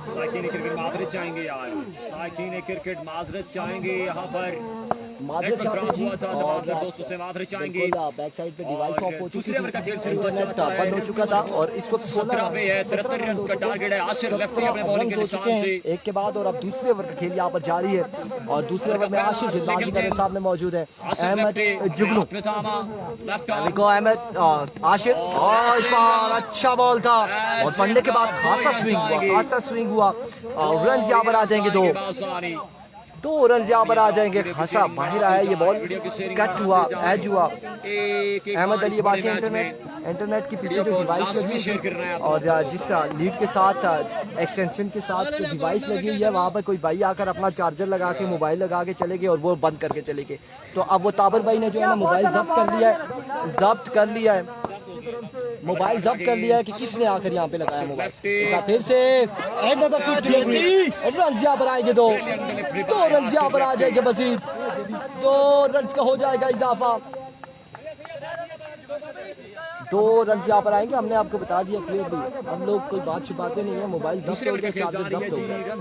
साकिन क्रिकेट माजरत चाहेंगे यार, साकिन क्रिकेट माजरत चाहेंगे यहाँ पर, माजरत चाहते हैं जी। और दोस्तों से माजरत चाहेंगे। बिल्कुल बैक साइड पे डिवाइस ऑफ हो चुकी थी, इंटरनेट है। बंद हो चुका था और इस वक्त 17 पे है, 73 रन का टारगेट है। आशिर लेफ्टी अपने बॉलिंग के हो निशान चुके हैं से एक के बाद, और अब दूसरे ओवर का खेल यहाँ पर जारी है और दूसरे ओवर में आशिर गेंदबाजी करने सामने मौजूद है अहमद जुगनू। देखो अहमद आशिर, और इस बार अच्छा बॉल था और फंडे के बाद खासा स्विंग हुआ और रन यहाँ पर आ जाएंगे। दो रन यहाँ पर आ जाएंगे। खासा बाहर आया ये बॉल, कट हुआ, एज हुआ। अहमद अली अब्बासी इंटरनेट के पीछे जो डिवाइस लगी है और जिस लीड के साथ एक्सटेंशन के साथ जो डिवाइस लगी हुई है वहाँ पर कोई भाई आकर अपना चार्जर लगा के मोबाइल लगा के चले गए और वो बंद करके चले गए। तो अब वो ताबर भाई ने जो है ना मोबाइल जब्त कर लिया है मोबाइल जब्त कर लिया है कि किसने आकर यहाँ पे लगाया मोबाइल। एक बार फिर से रन यहाँ पर आएंगे, दो रन यहाँ पर आ जाएंगे मजीद, 2 रन का हो जाएगा इजाफा, 2 रन यहाँ पर आएंगे। हमने आपको बता दिया क्लियरली, हम लोग कोई बात छुपाते नहीं है। मोबाइल जब्त हो गया, चार्जर जब्त हो गया।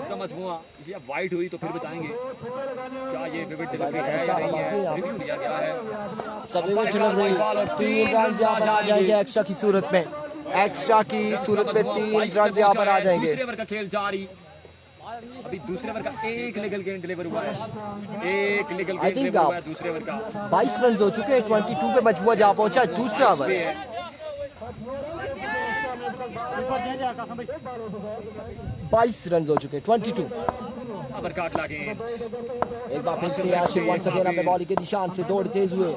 वाइट हुई तो फिर बताएंगे क्या ये विविड डिलीवरी है या नहीं है, रिव्यू लिया गया है। सभी को चल रही 3 रन यहाँ पर आ जाएंगे एक्स्ट्रा की सूरत में, 3 रन यहाँ पर आ जाएंगे। दूसरे ओवर का खेल जारी, अभी दूसरे ओवर का एक लीगल गेंद डिलीवर हुआ है, एक लीगल गेंद डिलीवर हुआ है दूसरे ओवर का। 22 रन हो चुके हैं, 22 पे मजबूआ जा पहुंचा है दूसरा ओवर। 22 रन हो चुके हैं, 22। एक बार फिर से आशिर वंस अगेन अपने बॉलिंग के निशान से दौड़ तेज हुए।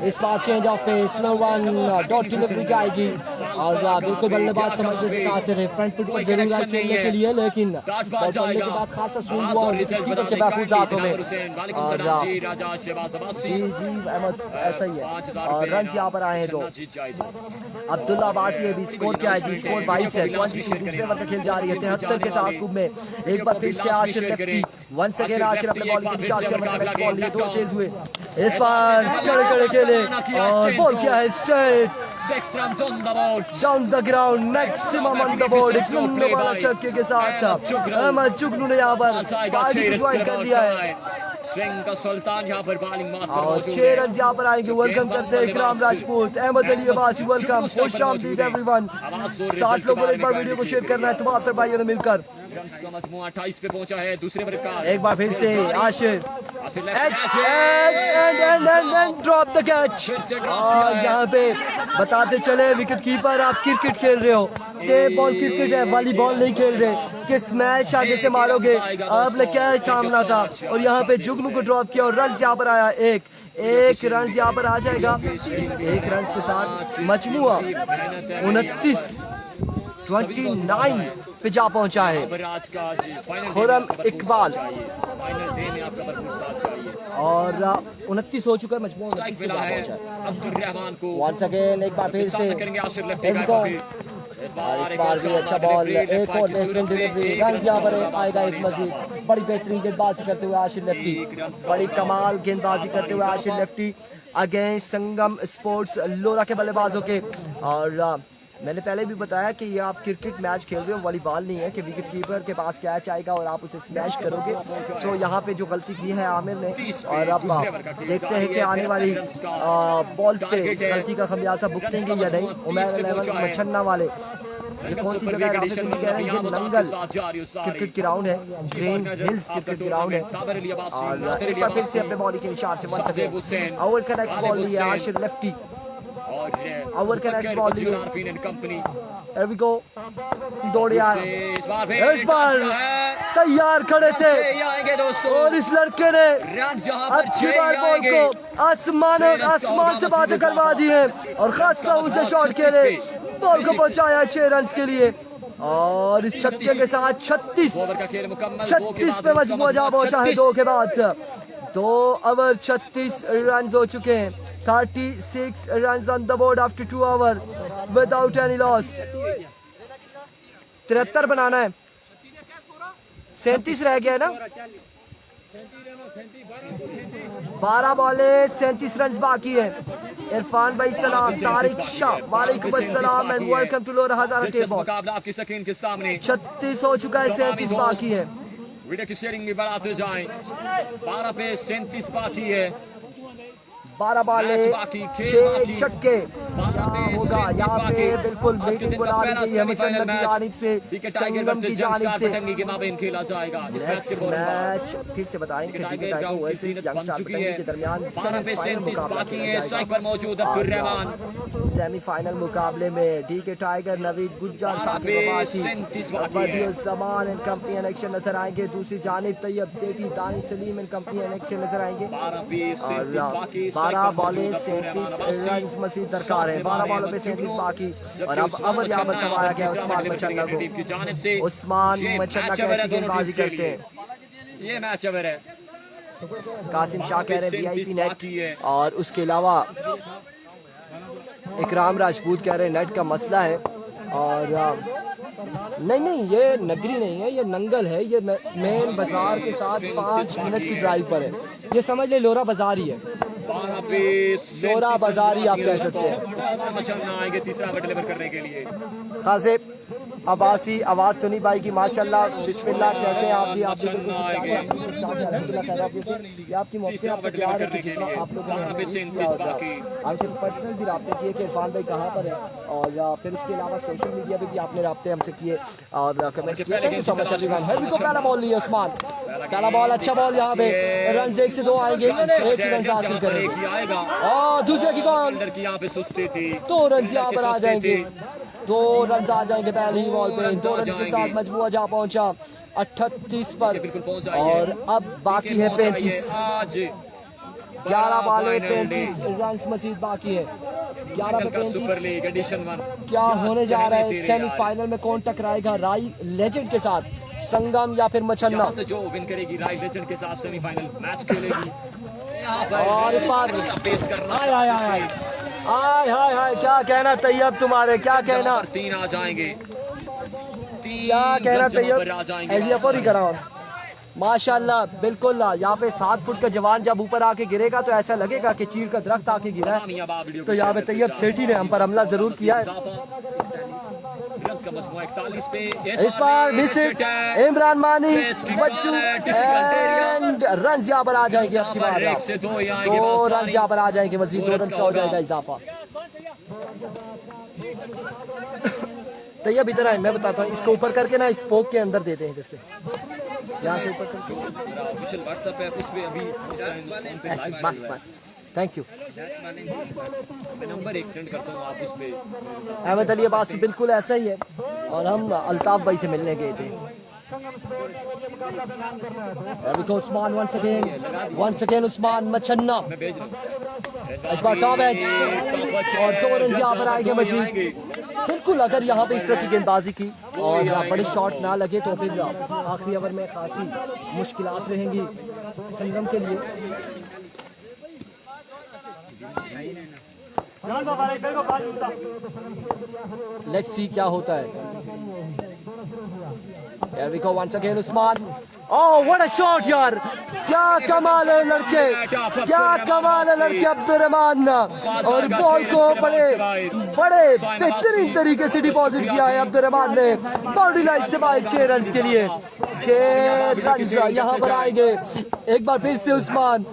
इस बार change of pace, slow one dot delivery जाएगी और बिल्कुल बल्लेबाज समझने से कासिर है फ्रंट फुट पर जरूर है खेलने के लिए, लेकिन बॉल चलने के बाद खासा स्विंग हुआ और कीपर के महफूज हाथों में। और जी अहमद ऐसा ही है और रन यहाँ पर आए हैं 2। अब्दुल्ला अब्बासी अभी स्कोर क्या है जी, स्कोर 22 है। दूसरे ओवर का खेल जारी है 73 के ताकुब में। एक बार फिर से Ashir lefty, once again Ashir अपने बॉलिंग के निशान से मैच बॉल लिए, दो तेज हुए। इस बार कड़े खेले और बॉल क्या है straight down the ground, maximum on the board. एक लंबे वाला छक्के के साथ अहमद जुगनू ने यहाँ पर बाजी ज्वाइन कर लिया है स्विंग का सुल्तान यहाँ पर बॉलिंग और 6 रन यहाँ पर आएंगे। वेलकम करते हैं इकराम राजपूत, अहमद अली अब्बासी, वेलकम, खुश आमदीद एवरीवन। 60 लोगों ने एक बार वीडियो को शेयर करना है तमाम भाइयों ने मिलकर। 28 पे पहुंचा है दूसरे ओवर का। एक बार फिर से आशिर ड्रॉप द कैच और यहाँ पे बताते चले विकेट कीपर आप क्रिकेट खेल रहे हो, टेप बॉल क्रिकेट है, वॉलीबॉल नहीं खेल रहे, किस मैच आगे से मारोगे, आपने क्या कामना था। और यहाँ पे जुगनू को ड्रॉप किया और रन यहाँ पर आया, एक रन यहाँ पर आ जाएगा। इस 1 रन के साथ मजमुआ 29 पे जा पहुंचा है खुरम इकबाल और 29 हो चुका है मजमूआ 29 पे जा पहुंचा है। वंस अगेन एक बार फिर से और इस बार भी अच्छा बॉल, एक और बेहतरीन डिलीवरी, रन यहाँ पर आएगा एक मजीद। बड़ी बेहतरीन गेंदबाजी करते हुए आशिर लेफ्टी, बड़ी कमाल गेंदबाजी करते हुए आशिर लेफ्टी अगेंस्ट संगम स्पोर्ट्स लोरा के बल्लेबाजों के। और मैंने पहले भी बताया कि ये आप क्रिकेट मैच खेल रहे हो, वॉलीबॉल नहीं है कि विकेट कीपर के पास कैच आएगा और आप उसे स्मैश करोगे। सो यहाँ पे जो गलती की है आमिर ने, और अब देखते हैं कि आने वाली बॉल्स पे इस गलती का खमियाजा भुगतेंगे या नहीं। उमैर 11 मच्छन्ना वाले, ये कौन सी जगह है? ये नंगल क्रिकेट ग्राउंड है, ग्रीन हिल्स क्रिकेट ग्राउंड है। और एक बार फिर से अपने बॉडी के निशान से वंस अगेन ओवर का नेक्स्ट बॉल लिया आशिर लेफ्टी, ओवर का नेक्स्ट बॉल लिया। Here we go, दौड़े आए, इस बार तैयार खड़े थे और इस लड़के ने अच्छी बार बॉल को आसमान से बातें करवा दी है और खासा ऊंचे शॉट खेले, बॉल को पहुंचाया 6 रन के लिए। और इस छक्के के साथ 36 पे मजमूआ जा पहुंचा है 2 के बाद। 2 ओवर 36 रन हो चुके हैं, 36 run on the board after 2 over without any loss. 73 बनाना है, 37 रह गया है ना, 12 बॉलें 37 रन बाकी है। इरफान भाई सलाम, तारिक शाह वालेकुम अस्सलाम and welcome to Lora Hazara table. मुकाबला आपकी स्क्रीन के सामने 36 हो चुका है, 37 बाकी है। वीडियो की शेयरिंग भी बढ़ाते जाएं। 12 पे 37 बाकी है। 12 बालें 6 छक्के होगा यहाँ पे। बिल्कुल मीटिंग बुला दी गई है मुचन्ना की जानिब से, संगम की जानिब से। खेला जाएगा इस मैच के मैच फिर से बताएंगे के दरमियान सेमीफाइनल मुकाबले में DK Tiger, Naveed Gujjar, Zaman and company in action नजर आएंगे। दूसरी जानिब Tayyab Sethi, Danish Saleem and company in action नजर आएंगे। 12 बॉलें 37 रन मजीद दरकार है। 12 बॉलों पे 37 बाकी। और अब अवर यहाँ पर कमाया गया उस्मान मचन्ना को। उस्मान मचन्ना कैसी गेंदबाजी करते हैं। ये मैच अवर है। कासिम शाह कह रहे हैं VIP नेट, और उसके अलावा इकराम राजपूत कह रहे हैं नेट का मसला है। और नहीं ये नगरी नहीं है, ये नंगल है। ये मेन बाजार के साथ 5 मिनट की ड्राइव पर है। ये समझ ले लोरा बाजार ही है, लोरा बाजार ही आप कह सकते हैं। आएंगे तीसरा डिलीवर करने के लिए। खासे अब्बासी आवाज सुनी भाई की माशाल्लाह, बिस्मिल्लाह। कैसे हैं आप जी? आप आपकी मौके आपको प्यार है कि जितना आप लोगों ने हमसे पर्सनल भी रब्ते किए कि इरफान भाई कहाँ पर है, और फिर उसके अलावा सोशल मीडिया पे भी आपने रब्ते हमसे किए और कमेंट किए। Thank you so much everyone. Head को पहला बॉल लिया उस्मान, पहला बॉल अच्छा बॉल। यहाँ पे रन 1 से 2 आएंगे, 1 ही रन हासिल करेंगे। और दूसरे की कौन की यहाँ पे सुस्ती थी, 2 रन यहाँ पर आ जाएंगे। 2 रन आ जाएंगे पहले ही बॉल पे। 2 रन के साथ मजबूआ जा पहुंचा 38 पर। और अब बाकी है 35। 11 बॉलें 35 रन मजीद बाकी है। 11 पे 35। क्या होने जा रहा है सेमीफाइनल में? कौन टकराएगा राई लेजेंड के साथ, संगम या फिर मचन्ना? से जो विन करेगी राई लेजेंड के साथ सेमीफाइनल मैच खेलेगी। और इस बार हाय क्या कहना तैयब तुम्हारे, क्या कहना? 3 आ जाएंगे, क्या कहना तैयब? ऐसी अफोर ही कराओ माशाल्लाह। बिल्कुल यहाँ पे 7 फुट का जवान जब ऊपर आके गिरेगा तो ऐसा लगेगा कि चीड़ का दरख्त आके गिरा है। तो यहाँ पे तैयब सेठी ने हम पर हमला जरूर किया है। इस बार मिसिट इमरान मानी, बच्चू एंड रन यहाँ पर आ जाएंगे। आपकी बार 2 रन यहाँ पर आ जाएंगे, मजीद 2 रन का हो जाएगा इजाफा। तैयब इधर आए, मैं बताता हूँ। इसको ऊपर करके ना स्पोक के अंदर देते हैं, जैसे यहाँ से ऊपर करके। बस थैंक यू। नंबर 1 सेंड करता हूँ, आप उस पे अहमद अली अब्बासी बिल्कुल ऐसा ही है। और हम अल्ताफ भाई से मिलने गए थे। Usman once again Usman मचन्ना। इस बार टॉप एज और 2 रन यहाँ पर आएंगे मजीद। बिल्कुल अगर यहाँ पे इस तरह की गेंदबाजी की और बड़ी शॉट ना लगे तो फिर आखिरी ओवर में खासी मुश्किलात रहेंगी संगम के लिए। लेट्स सी क्या होता है। Here we go once again Usman. Oh what a shot यार, क्या कमाल है लड़के, क्या कमाल है लड़के अब्दुर्रहमान। और बॉल को बड़े बेहतरीन तरीके से डिपॉजिट किया है अब्दुर्रहमान ने बाउंड्री लाइन से बाहर 6 रन के लिए। 6 रन यहाँ पर आएंगे। एक बार फिर से उस्मान,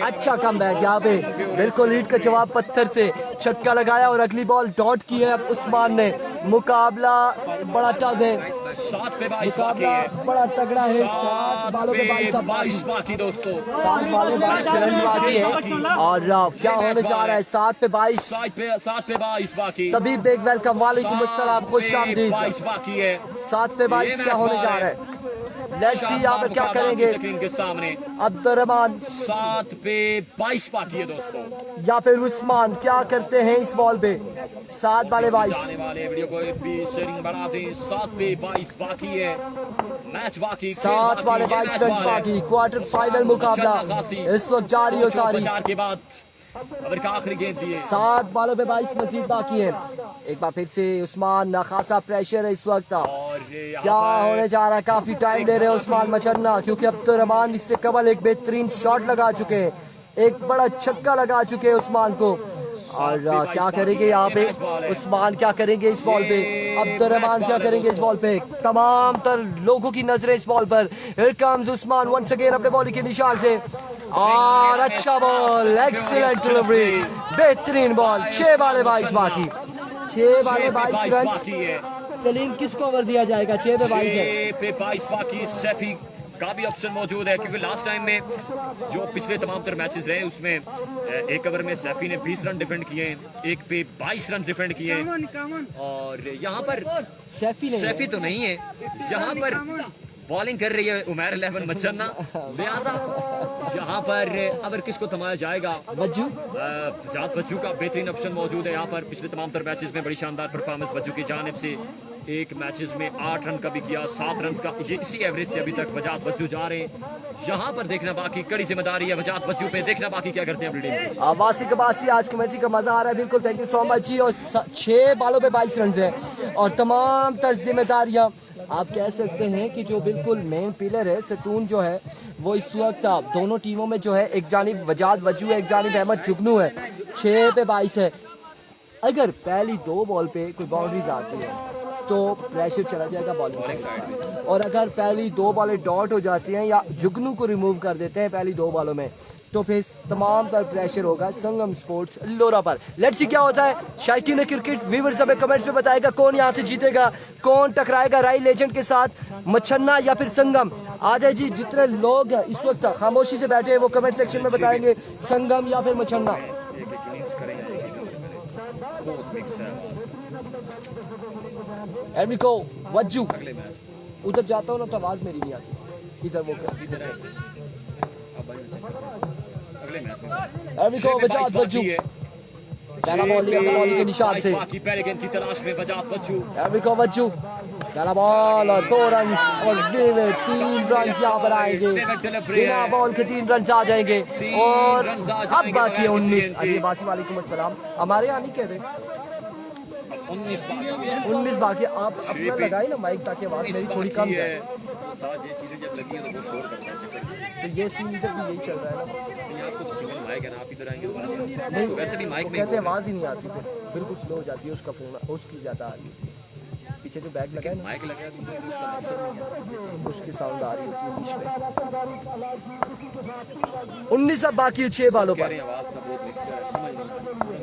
अच्छा कम बैक यहाँ पे। बिल्कुल लीड का जवाब पत्थर से छक्का लगाया और अगली बॉल डॉट की है उस्मान ने। मुकाबला बड़ा टफ है, मुकाबला बड़ा तगड़ा है। 7 बॉलों पे 22 बाकी दोस्तों, 7 बॉलों पे 22 रन बाकी है। और क्या होने जा रहा है? 7 पे 22 बाकी। तभी बेग वेलकम, वालेकुम अस्सलाम, खुश आमदीद। 7 पे 22 क्या होने जा रहा है? लेट्स सी यहाँ पे क्या करेंगे के सामने अब्दुर्रहमान। 7 पे 22 बाकी है दोस्तों, या फिर उस्मान क्या करते हैं इस बॉल पे? 7 बाले 22 वीडियो को भी शेयरिंग बढ़ा दें। 7 पे 22 बाकी है, मैच बाकी 7 बाले 22 रन बाकी। क्वार्टर फाइनल मुकाबला इस वक्त जारी हो सारी। के बाद ओवर का आखिरी गेंद दिए। 7 बॉलों पे 22 मजीद बाकी है। एक बार फिर से उस्मान, खासा प्रेशर है इस वक्त। और क्या होने जा रहा है, काफी टाइम ले रहे हैं उस्मान मचन्ना, क्योंकि अब तो रहमान इससे कबल एक बेहतरीन शॉट लगा चुके हैं, एक बड़ा छक्का लगा चुके हैं उस्मान को। और क्या करेंगे यहाँ पे उस्मान, क्या करेंगे इस बॉल पे, अब्दुल रहमान क्या करेंगे इस बॉल पे। तमाम तर लोगों की नजरें इस बॉल पर। Here comes Usman once again अपने बॉलिंग के निशान से, और अच्छा बॉल, एक्सीलेंट डिलीवरी, बेहतरीन बॉल। 6 बॉल 22 बाकी, 6 बॉल 22 रन। सलीम किसको ओवर दिया जाएगा? 6 पे 22 है। 6 पे 22 बाकी। सैफी का भी ऑप्शन मौजूद है, क्योंकि लास्ट टाइम में जो पिछले तमाम तर मैचेस रहे उसमें एक ओवर में सैफी ने 20 रन डिफेंड किए, एक पे 22 रन डिफेंड किए। और यहाँ पर सैफी तो नहीं है, यहाँ पर बॉलिंग कर रही है उमैर 11 मचन्ना, लिहाजा यहाँ पर अगर किसको थमाया जाएगा, वज्जू, फजात वज्जू का बेहतरीन ऑप्शन मौजूद है यहाँ पर। पिछले तमाम तर मैचेस में बड़ी शानदार परफॉर्मेंस वज्जू की जानिब से, एक मैचेस में 8 रन का भी किया, 7 रन का, ये इसी एवरेज से अभी तक वजात वज्जू जा रहे हैं। यहाँ पर देखना बाकी, कड़ी जिम्मेदारी है वजात वज्जू पे, देखना बाकी क्या करते हैं अपनी टीम। वासी कबासी, आज कमेंट्री का मजा आ रहा है, बिल्कुल थैंक यू सो मच जी। और 6 बॉलों पे 22 रन है, और तमाम तर जिम्मेदारियां आप कह सकते हैं कि जो बिल्कुल मेन पिलर है, सतून जो है वो इस वक्त दोनों टीमों में जो है, एक जानिब वजात वज्जू है, एक जानिब अहमद जुगनू है। 6 पे 22 है। अगर पहली 2 बॉल पे कोई बाउंड्रीज आती है तो प्रेशर चला जाएगा बॉलिंग साइड, और अगर पहली 2 बॉलें डॉट हो जाती हैं या जुगनू को रिमूव कर देते हैं पहली 2 बॉलों में, तो फिर तमाम तर प्रेशर होगा संगम स्पोर्ट्स लोरा पर। लेट्स सी क्या होता है। शायकीन क्रिकेट व्यूअर्स हमें कमेंट्स में बताएगा कौन यहाँ से जीतेगा, कौन टकराएगा राई लेजेंड के साथ, मच्छन्ना या फिर संगम। आ जाए जी, जितने लोग इस वक्त खामोशी से बैठे हैं वो कमेंट सेक्शन में बताएंगे संगम या फिर मच्छन्ना। एमिको वज्जू, उधर जाता हूँ ना तो आवाज मेरी नहीं आती, इधर वो इधर है। एमिको वजात वज्जू, पहला बॉल लिया अपने बॉलिंग के निशान से, पहले गेंद की तलाश में वजात वज्जू। एमिको वज्जू, पहला बॉल और 2 रन, और 3 रन यहाँ पर आएंगे, बिना बॉल के 3 रन आ जाएंगे। और अब बाकी है 19। अरे बासी वालेकुम अस्सलाम, हमारे यहाँ नहीं कह रहे 19 बाकी। आप अपना लगाए ना माइक ताकि आवाज मेरी थोड़ी कम जाए। ये चीजें जब लगी है तो वो शोर करता है चक्कर। तो ये सीन इधर भी यही चल रहा है ना, आपको तो सिंगल माइक है ना, आप इधर आएंगे आवाज नहीं, वैसे भी माइक में कहते आवाज ही नहीं आती, फिर बिल्कुल स्लो हो जाती है उसका फोन, उसकी ज्यादा आ रही है। पीछे जो बैग लगा है ना, माइक लगा है तो उसका मकसद नहीं है, उसकी साउंड आ रही होती है बीच में। 19 अब बाकी है 6 बॉलों पर। आवाज का बहुत मिक्सचर है, समझ नहीं।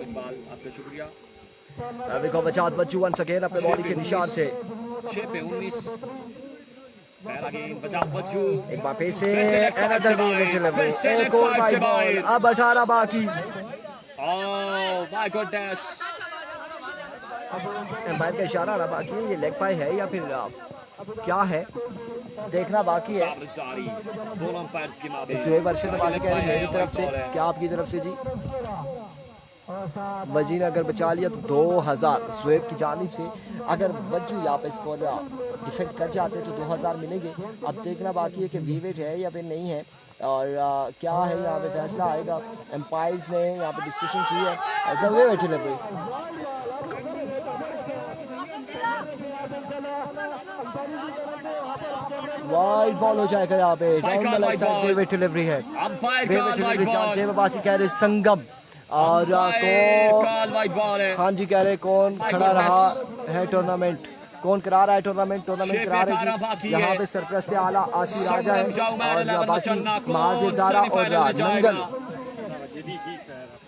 इकबाल आपका शुक्रिया। देखो वजात वज्जू वंस अगेन अपने बॉडी के निशान से, 6 पे 19, पहला गेंद वजात वज्जू, एक बार फिर से अनदर गेंद डिलीवरी, एक और वाइड बॉल। अब 18 बाकी। ओह माय गॉडनेस, एम्पायर का इशारा आ रहा बाकी है, ये लेग पाई है या फिर क्या है देखना बाकी है। दोनों अंपायर्स की मां सुहेब वर्षद वाले कह रहे हैं मेरी तरफ से, क्या आपकी तरफ से जी? वजी ने अगर बचा लिया तो 2000 सुहेब की जानिब से। अगर वज्जू यहाँ पे स्कोर डिफेंड कर जाते तो 2000 मिलेंगे। अब देखना बाकी है कि वीवेट है या फिर नहीं है, और क्या है यहाँ पे फैसला आएगा। एम्पायर्स ने यहाँ पे डिस्कशन की है। अच्छा वीवेट डिलीवरी, वाइड बॉल हो जाएगा यहाँ पे, डाउन द लेग साइड वीवेट डिलीवरी है। वीवेट डिलीवरी जानते हैं बासी कह रहे संगम, और कौन खान जी कह रहे कौन खड़ा रहा है टूर्नामेंट, कौन करा रहा है टूर्नामेंट करा रहे जी। यहाँ पे सरप्रस्त आला आसी राजा है, और बाकी महाज़ेज़ारा और नंगल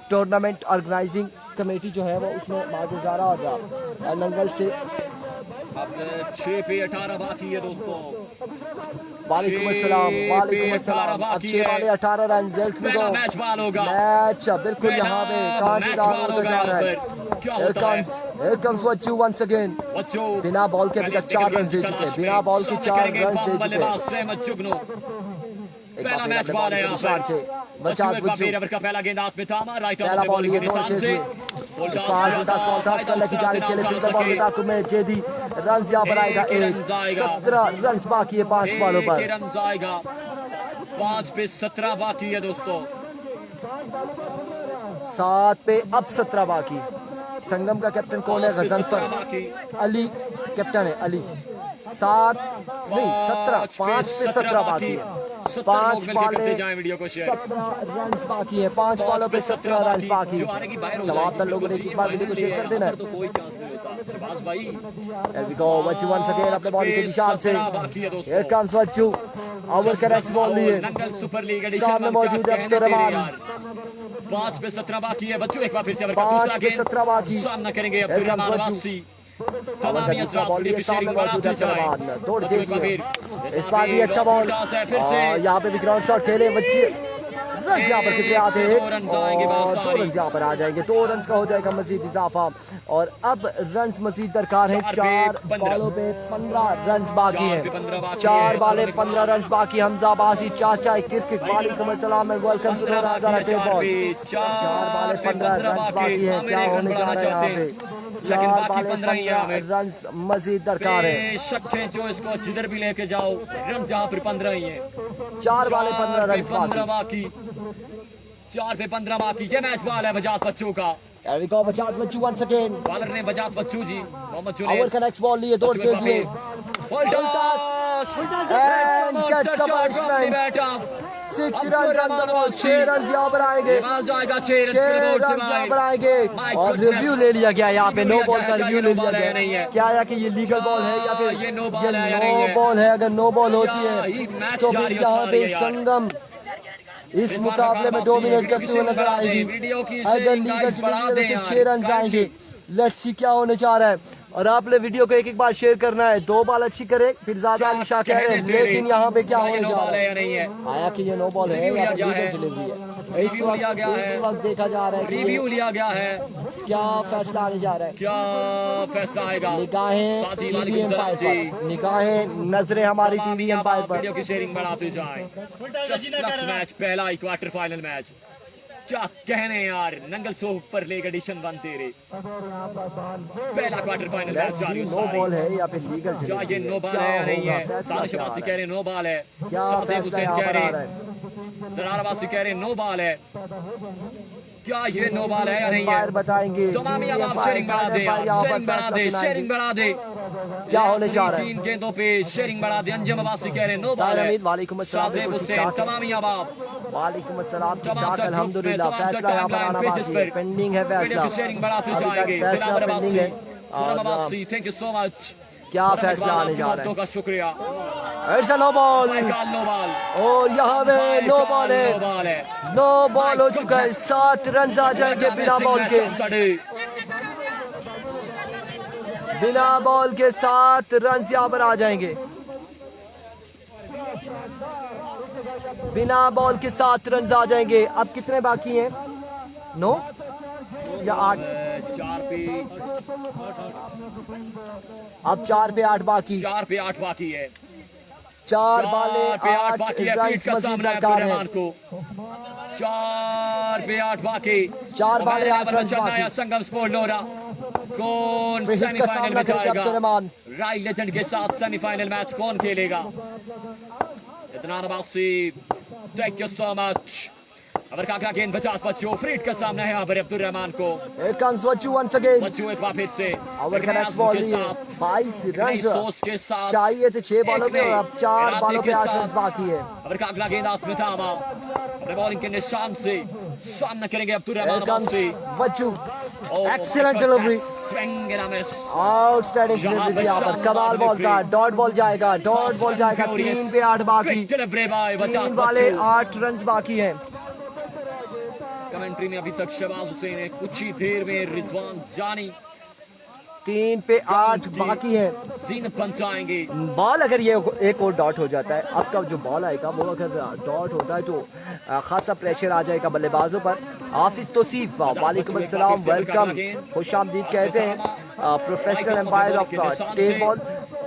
टूर्नामेंट ऑर्गेनाइजिंग कमेटी जो है वो उसमें महाज़ेज़ारा और नंगल से। अब 6 पे 18 बाकी है दोस्तों। वालेकुम अस्सलाम, वालेकुम अस्सलाम। अब 6 वाले 18 रन मैच बाल होगा, मैच बिल्कुल यहाँ पे कांटेदार होता जा रहा है। Here comes वज्जू once again, बिना बॉल के अभी तक 4 रन दे चुके हैं, बिना बॉल के 4 रन दे चुके हैं। पहला मैच बॉल है यहाँ से वजात वज्जू का पहला गेंद हाथ में थामा, राइट पहला बॉल ये दोनों के इस बार 10 बॉल था करने की जाने के लिए फिर बॉल में ताकू में जेदी रन यहाँ पर आएगा 17 रन बाकी है 5 बॉलों पर। रन आएगा 5 पे 17 बाकी है दोस्तों। 7 पे अब 17 बाकी। संगम का कैप्टन कौन है? गजनफर अली कैप्टन है। अली 7 नहीं 17, 5 पे 17 बाकी है। 5 बाले 17 रन बाकी है। 5 बॉलों पे 17 रन बाकी। तमाम लोगों ने एक बार वीडियो को शेयर कर देना है। बच्चू वंस अगेन अपने बॉलिंग के निशान से। Here comes Bachchu. ओवर का नेक्स्ट बॉल लिए सामने मौजूद है अब्दुल रहमान। 5 पे 17 बाकी है। बच्चू एक बार फिर से 5 पे 17 बाकी। सामना करेंगे अब्दुल रहमान वासी। सामने मौजूद है रहमान। दौड़ तेज में इस बार भी अच्छा बॉल। यहाँ पे भी ग्राउंड शॉट खेले बच्चे। रन यहाँ पर कितने आते हैं? 2 रन यहाँ पर आ जाएंगे। 2 रन का हो जाएगा मजीद इजाफा। और अब रन मजीद दरकार है। 4 बॉलों पे 15 रन बाकी है। 4 बाले 15 रन बाकी। हमजा अब्बासी चाचा क्रिकेट वालेकुम अस्सलाम एंड वेलकम टू बॉल। 4 बाले 15 रन बाकी है। क्या होने जा रहा है यहाँ पे? 4 बाले 15 रन मजीद दरकार है। शक है जो इसको जिधर भी लेके जाओ रन यहाँ पर 15 ही है। 4 बाले 15 रन बाकी। 4 पे 15 बाकी। ये मैच बॉल है बजाज बच्चों का। बजाज बच्चू वंस अगेन। बॉलर ने बजाज बच्चू जी मोहम्मद जुनैद। ओवर का नेक्स्ट बॉल लिए दौड़ तेज में। सिक्स रन 6 रन यहाँ पर आएंगे। 6 रन यहाँ पर आएंगे। और रिव्यू ले लिया गया यहाँ पे। नो बॉल का रिव्यू ले लिया गया। क्या है कि ये लीगल बॉल है या फिर ये नो बॉल है? अगर नो बॉल होती है तो फिर यहाँ पे संगम इस मुकाबले में डोमिनेट करते हुए नजर आएगी। अगर लीगल 6 रन आएंगे। लेट्स सी क्या होने जा रहा है। और आपने वीडियो को एक बार शेयर करना है। 2 बॉल अच्छी करे फिर ज्यादा अलीशा कह रहे हैं। लेकिन यहाँ पे क्या होने जा रहा है? आया कि ये नो बॉल है या लीगल डिलीवरी है? इस वक्त देखा जा रहा है कि रिव्यू लिया गया है। क्या फैसला आने जा रहा है? क्या फैसला आएगा? निगाहें टीवी एम्पायर पर। निगाहें नजरें हमारी टीवी एम्पायर पर। वीडियो की शेयरिंग बढ़ाते जाएं। प्लस मैच पहला क्वार्टर फाइनल मैच। क्या कहने यार नंगल सुपर लीग एडिशन 1 तेरे पहला क्वार्टर फाइनल मैच जारी। नो बॉल है या फिर लीगल? क्या ये नो बॉल है या नहीं है? दानिश अब्बासी कह रहे नो बॉल है। क्या फैसला कह रहे सरार अब्बासी कह रहे नो बॉल है। क्या ये नो बॉल है या नहीं है? बताएंगे। तमाम आप शेयरिंग बढ़ा दे, शेयरिंग बढ़ा दे, शेयरिंग बढ़ा दे। क्या होने जा रहा है? 3 गेंदों पे शेयरिंग बढ़ा दे। अंजम अब्बासी कह रहे नो बॉल है। वालेकुम अस्सलाम। तमाम आप वालेकुम अस्सलाम। अल्हम्दुलिल्लाह फैसला यहाँ पर आना बाकी है। पेंडिंग है फैसला। शेयरिंग बढ़ाते जाएंगे। फैसला पेंडिंग है। Abbasi thank you so much. क्या फैसला आने जा रहा है? का शुक्रिया। It's a no ball. No ball. और यहाँ पे नो बॉल है। नो बॉल हो चुका है। 7 रन आ जाएंगे बिना बॉल के। बिना बॉल के 7 रन यहाँ पर आ जाएंगे। बिना बॉल के 7 रन आ जाएंगे। अब कितने बाकी हैं? 9 या 8? 4 पे अब 4 पे 8 बाकी। 4 पे 8 बाकी है। 4 बाले 8 रन मजीद दरकार है। 4 पे 8 बाकी। 4 बाले 8 रन बाकी। संगम स्पोर्ट लोरा कौन सेमीफाइनल में जाएगा? राय लेजेंड के साथ सेमीफाइनल मैच कौन खेलेगा? इतना नवासी थैंक यू सो मच। अबर काका गेंद बजाज बच्चू फ्रीड का सामना है यहाँ पर अब्दुल रहमान को। Here comes Bachchu once again। बच्चू एक बार फिर से ओवर का नेक्स्ट बॉल लिए 22 रन चाहिए थे 6 बॉलों पे और अब 4 बॉलों पे 8 रन बाकी है। अबर का अगला गेंद हाथ में था अपने बॉलिंग के निशान से सामना करेंगे अब्दुल रहमान से। बच्चू एक्सीलेंट डिलीवरी। आउटस्टैंडिंग डिलीवरी यहाँ पर। कमाल बॉल था। डॉट बॉल जाएगा। 3 पे 8 बाकी। 3 वाले 8 रन बाकी है। कमेंट्री में अभी तक शहबाज हुसैन है। कुछ ही देर में रिजवान जानी। 3 पे 8 बाकी है। जीनत पहुंचाएंगे बॉल। अगर ये एक और डॉट हो जाता है, अब का जो बॉल आएगा वो अगर डॉट होता है तो खासा प्रेशर आ जाएगा बल्लेबाजों पर। हाफिज तौसीफ वालेकुम अस्सलाम वेलकम खुशामदीद कहते हैं। Professional umpire of tape ball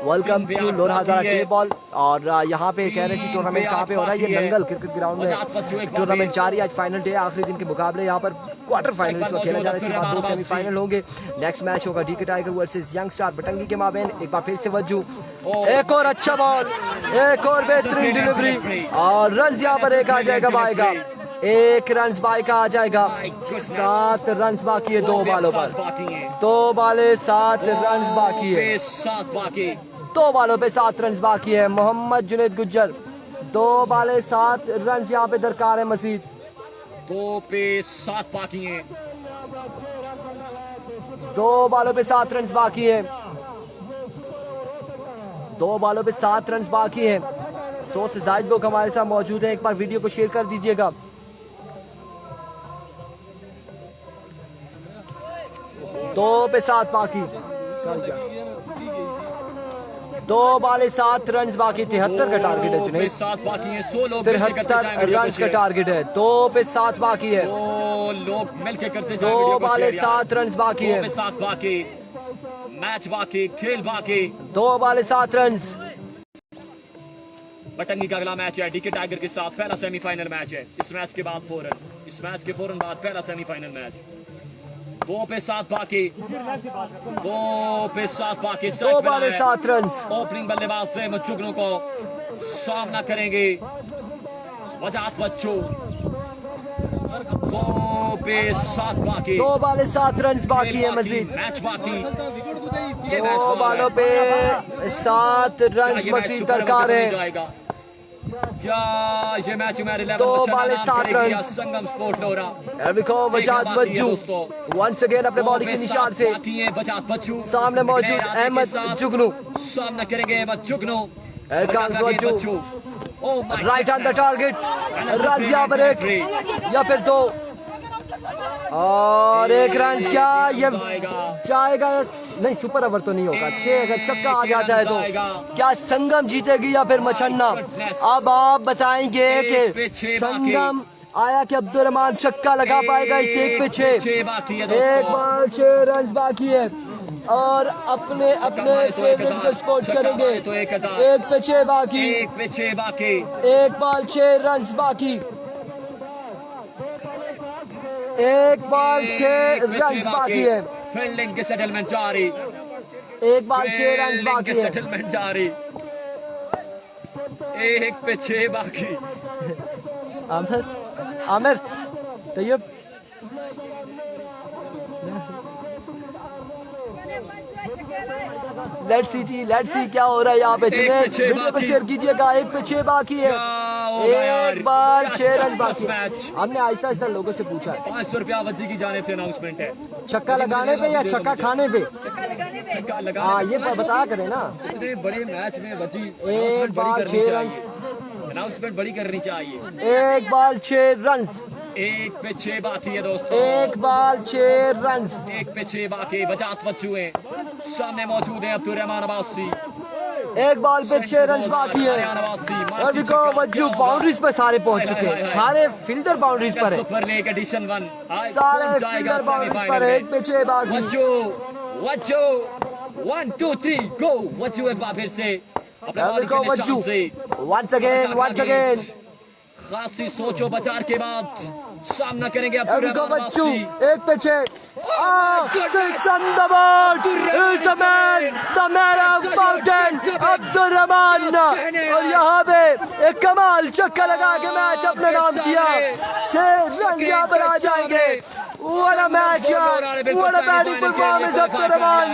welcome to Lora Hazara tape ball. और यहाँ पे कह रहे हैं टूर्नामेंट कहाँ पे हो रहा है? ये नंगल क्रिकेट ग्राउंड में टूर्नामेंट जारी। आज फाइनल डे आखिरी दिन के मुकाबले यहाँ पर क्वार्टर फाइनल खेला जा रहा है। इसके बाद 2 सेमीफाइनल होंगे। नेक्स्ट मैच होगा DK Tiger versus Young Star Batangi के माबेन। एक बार फिर से वज्जू। एक और अच्छा बॉल। एक और बेहतरीन डिलीवरी और रन यहाँ पर एक आ जाएगा। एक रन बाई का आ जाएगा। 7 रन बाकी है 2 बालों पर। 2 बाले 7 रन बाकी है। 7 बाकी। 2 बालों पे 7 रन बाकी है। मोहम्मद जुनैद गुज्जर 2 बाले 7 रन यहाँ पे दरकार है मजीद। 2 पे 7 बाकी हैं। 2 बालों पे 7 रन बाकी है। 2 बालों पे 7 रन बाकी है। 100 से ज्यादा लोग हमारे साथ मौजूद हैं। एक बार वीडियो को शेयर कर दीजिएगा। 2 पे 7 बाकी। 2 बाले 7 रन बाकी। 73 का टारगेट है जुनैद। 7 बाकी हैं। 100 लोग 73 रन का टारगेट है। 2 पे 7 बाकी है। 2 लोग मिलके करते 2 बाले 7 रन बाकी है। 2 पे 7 बाकी। मैच बाकी, खेल बाकी। 2 बाले 7 रन। बटंगी का अगला मैच है डीके टाइगर के साथ। पहला सेमीफाइनल मैच है। इस मैच के बाद फौरन, इस मैच के फौरन बाद पहला सेमीफाइनल मैच। 2 पे 7 बाकी। 2 पे 7 बाकी। 2 बाले 7 रन। ओपनिंग बल्लेबाज से मचुगनों को सामना करेंगे वजात बच्चू। 2 पे 7 बाकी। 2 बाले 7 रन बाकी है मजीद। मैच बाकी। 2 बालों पे 7 रन मजीद दरकार है। क्या ये मैच हमारे 2 बाले 7 रन। संगम स्पोर्ट लोरा। वजात बच्चू वंस अगेन अपने बॉडी के निशान से वजात बच्चू सामने मौजूद अहमद जुगनू। सामना करेंगे अहमद जुगनू। Right on the target. Run यहाँ पर 1 या फिर 2 और 1 रन। क्या ये जाएगा? नहीं, सुपर ओवर तो नहीं होगा। 6 अगर छक्का आ जाता है तो क्या संगम जीतेगी या फिर मछन्ना? अब आप बताएंगे कि संगम आया कि अब्दुल रहमान छक्का लगा पाएगा इस 1 पे 6। 1 बाल 6 रन बाकी है और अपने अपने फेवरेट को सपोर्ट करेंगे। 1 पे 6 बाकी। 1 पे 6 बाकी। 1 बाल 6 रन बाकी। 1 बाल 6 रन बाकी है। फील्डिंग के सेटलमेंट जारी। 1 बाल 6 रन बाकी है। सेटलमेंट जारी। 1 पे 6 बाकी। आमिर तैयब लेट्स सी जी, लेट्स सी क्या हो रहा है यहाँ पे। वीडियो को शेयर कीजिएगा। 1 पे 6 बाकी है। 1 बाल 6 रन बाकी। हमने आहिस्ता आहिस्ता लोगों से पूछा 500 रुपया वजी की जानिब से अनाउंसमेंट है। छक्का लगाने पे या छक्का खाने पे? छक्का लगा। हाँ, ये बता करें ना। इतने बड़े मैच में वजी 1 बाल 6 रन। अनाउंसमेंट बड़ी करनी चाहिए। 1 बाल 6 रन। 1 पे 6 बाकी है दोस्तों। 1 बाल 6 रन। 1 पे 6 बाकी। वजात बच्चू हैं सामने मौजूद है। अब्दुल रहमान अब्बासी। 1 बॉल पे 6 रन बाकी है। और देखो वज्जू बाउंड्रीज पर सारे पहुंच चुके हैं। सारे फील्डर बाउंड्रीज पर है। सुपर लीग एडिशन 1 सारे फील्डर बाउंड्रीज पर है। 1 पे 6 बाकी। वज्जू 1 2 3 गो। वज्जू एक बार फिर से देखो वज्जू वंस अगेन खासी सोचो बचार के बाद सामना करेंगे बच्चू। 1 पे 6 6 on the board is the man of mountain Abdul Rahman. और यहाँ पे एक कमाल छक्का लगा के मैच अपने नाम किया। 6 रन यहाँ पर आ जाएंगे। What a match यार, what a batting performance Abdul Rahman.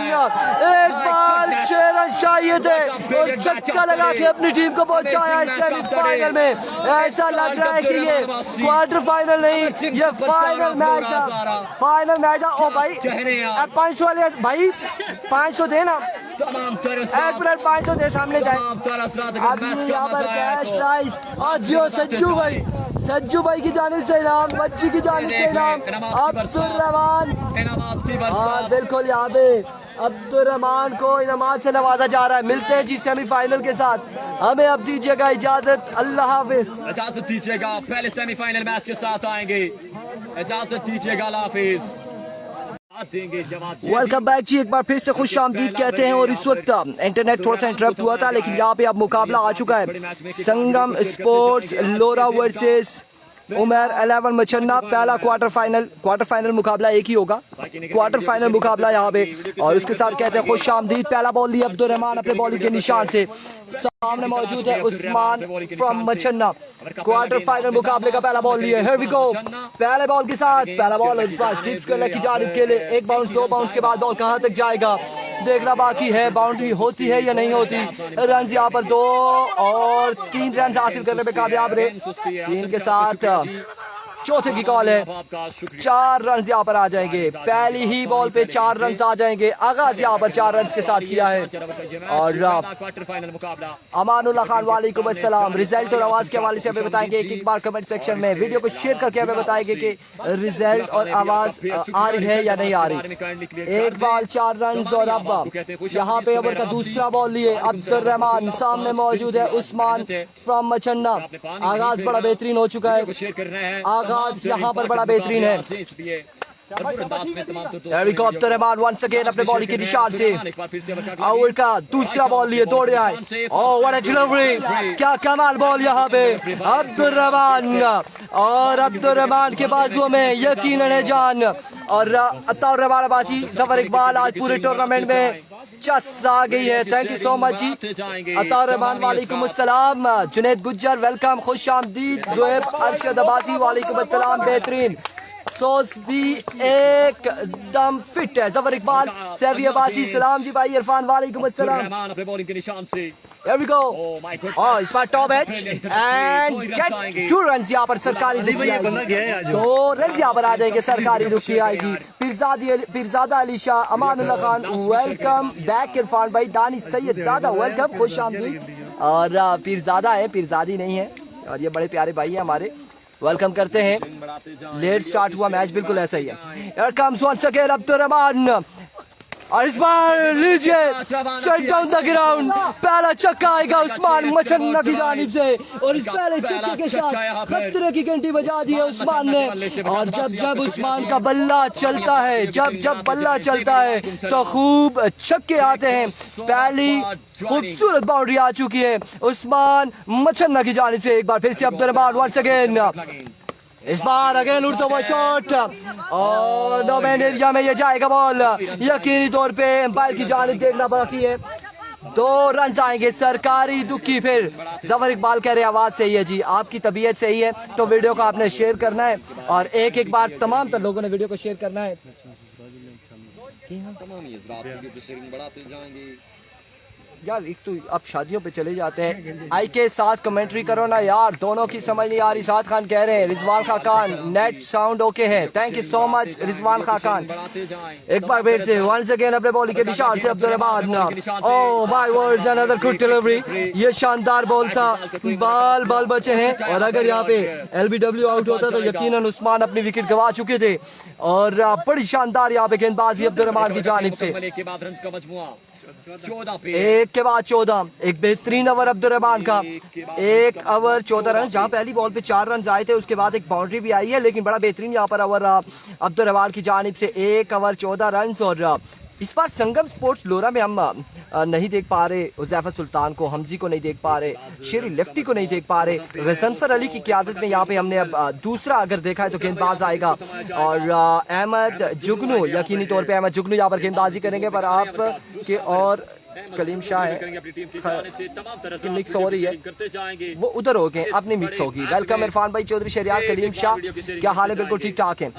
1 बाल 6 रन चाहिए थे और छक्का लगा के अपनी टीम को पहुंचाया सेमीफाइनल में। ऐसा लग रहा है कि ये क्वार्टर फाइनल नहीं, ये फाइनल मैच था। फाइनल मैच था। ओ भाई 500 वाले भाई 500 देना। तमाम 1 मिनट 500 दे सामने जाए। अभी यहाँ पर कैश प्राइस और जियो सज्जू भाई की जानिब से इनाम, बच्ची की जानिब से इनाम अब्दुल रहमान। हाँ बिल्कुल, यहाँ पे अब्दुल रहमान को इनामात से नवाजा जा रहा है। मिलते हैं जी सेमीफाइनल के साथ। हमें अब दीजिएगा इजाजत। अल्लाह हाफिज। इजाजत दीजिएगा। पहले सेमीफाइनल मैच के साथ आएंगे। इजाजत दीजिएगा। अल्लाह हाफिज। वेलकम बैक जी। एक बार फिर से खुश आमदीद कहते हैं। और इस वक्त इंटरनेट थोड़ा सा इंटरप्ट हुआ था, लेकिन यहाँ पे अब मुकाबला आ चुका है। संगम स्पोर्ट्स लोरा वर्सेस उमर 11 मचन्ना। पहला क्वार्टर फाइनल मुकाबला एक ही होगा, क्वार्टर फाइनल मुकाबला यहाँ पे। और उसके साथ कहते हैं खुश आमदीद। पहला बॉल लिया अब्दुल रहमान अपने बॉलिंग के निशान से। सामने मौजूद है Usman from Machanna. Quarter final मुकाबले का पहला बॉल लिया। Here we go. पहले बॉल के साथ पहला बॉल इस बार टिप्स को लेकर जानिब के लिए। एक बाउंस, दो बाउंस के बाद बॉल कहां तक जाएगा देखना बाकी है। बाउंड्री होती है या नहीं होती। रन यहाँ पर 2 और 3 रन हासिल करने में कामयाब रहे। 3 के साथ चौथे की कॉल है। 4 रन यहाँ पर आ जाएंगे। पहली ही बॉल पे 4 रन आ जाएंगे। आगाज यहाँ पर 4 रन के साथ किया है। और अमानुल्लाह खान वालेकुम अस्सलाम। रिजल्ट और आवाज के हवाले से हमें बताएंगे एक बार कमेंट सेक्शन में। वीडियो को शेयर करके हमें बताएंगे कि रिजल्ट और आवाज आ रही है या नहीं आ रही। एक बॉल 4 रन। और अब यहाँ पे ओवर का दूसरा बॉल लिए अब्दुल रहमान। सामने मौजूद है उस्मान फ्रॉम मचन्ना। आगाज बड़ा बेहतरीन हो चुका है। आगाज यहाँ पर बड़ा बेहतरीन है। हेलीकॉप्टर रहमान वंस अगेन अपने बॉलिंग के निशान से। ओवर का दूसरा बॉल लिए दौड़े आए। ओह व्हाट अ डिलीवरी, क्या कमाल बॉल यहाँ पे अब्दुल रहमान। और अब्दुल रहमान के बाजुओं में यकीनन है जान। और अताउर रहमान बाजी जफर इकबाल आज पूरे टूर्नामेंट में चस आ गई है। थैंक यू सो मच जी अताउर रहमान वालेकुम अस्सलाम। जुनैद गुज्जर वेलकम, खुश आमदीद। जोएब अरशद अब्बासी वालेकुम अस्सलाम। बेहतरीन। सोस भी एकदम फिट है। जफर इकबाल, सैफी अब्बासी सलाम जी भाई। इरफान वालेकुम अस्सलाम। Here we go. Oh, इस बार top edge and get 2 run यहाँ पर सरकारी दुखी आएगी। 2 रन यहाँ पर आ जाएंगे सरकारी दुखी आएगी। Pirzada Ali Shah, Amanullah Khan welcome back. इरफान भाई, दानिश सैयद ज़ादा वेलकम, खुश आमदीद। और पीरजादा है, पीरजादी नहीं है। और ये बड़े प्यारे भाई हैं हमारे, वेलकम करते हैं। लेट स्टार्ट हुआ मैच, बिल्कुल ऐसा ही है। Here comes once again Abdul Rahman. और इस बार लीजिए शट डाउन द ग्राउंड। पहला छक्का आएगा उस्मान मचन्ना की जानिब से। और इस पहले छक्के के साथ खतरे की घंटी बजा दी है उस्मान ने। और जब उस्मान का बल्ला चलता है, जब बल्ला चलता है तो खूब छक्के आते हैं। पहली खूबसूरत बाउंड्री आ चुकी है उस्मान मचन्ना की जानिब से। एक बार फिर से अब्दुल रहमान वंस अगेन। इस बार अगेन उड़ता हुआ शॉट और नो बैन एरिया में ये जाएगा बॉल। यकीनी तौर पे एम्पायर की जानिब देखना बाकी है। 2 रन आएंगे सरकारी दुखी। फिर जफर इकबाल कह रहे आवाज सही है जी, आपकी तबीयत सही है तो वीडियो को आपने शेयर करना है। और एक बार तमाम लोगों ने वीडियो को शेयर करना है। यार एक तो अब शादियों पे चले जाते हैं। आई के साथ कमेंट्री करो ना यार, दोनों की समझ नहीं आ रही। साद खान कह रहे हैं Rizwan Khan net sound okay है। Thank you so much Rizwan Khan. एक बार फिर से वंस अगेन अपने बॉलिंग के निशान से Abdul Rahman. Oh my words, another good delivery. ये शानदार बॉल था, बाल बचे हैं। और अगर यहाँ पे LBW आउट होता तो यकीनन उस्मान अपनी विकेट गंवा चुके थे। और बड़ी शानदार यहाँ पे गेंदबाजी अब्दुल रहमान की जानिब से। 1 के बाद 14। एक बेहतरीन ओवर अब्दुल रहमान का। 1 ओवर 14 रन, जहां पहली बॉल पे 4 रन आए थे, उसके बाद एक बाउंड्री भी आई है। लेकिन बड़ा बेहतरीन यहाँ पर ओवर अब्दुल रहमान की जानिब से। 1 ओवर 14 रन। और इस बार संगम स्पोर्ट्स लोरा में हम नहीं देख पा रहे उज़ैफा सुल्तान को, हमजी को नहीं देख पा रहे, शेरी लेफ्टी को नहीं देख पा रहे। गजनफर अली की क़यादत में यहाँ पे हमने अब दूसरा अगर देखा है तो गेंदबाज आएगा। और अहमद जुगनू, यकीनी तौर पे अहमद जुगनू यहाँ पर गेंदबाजी करेंगे। पर आप के और कलीम शाह है मिक्स हो रही है, वो उधर हो गए, अपनी मिक्स होगी। वेलकम इरफान भाई चौधरी शरियात, कलीम शाह क्या हाल है? बिल्कुल ठीक ठाक है।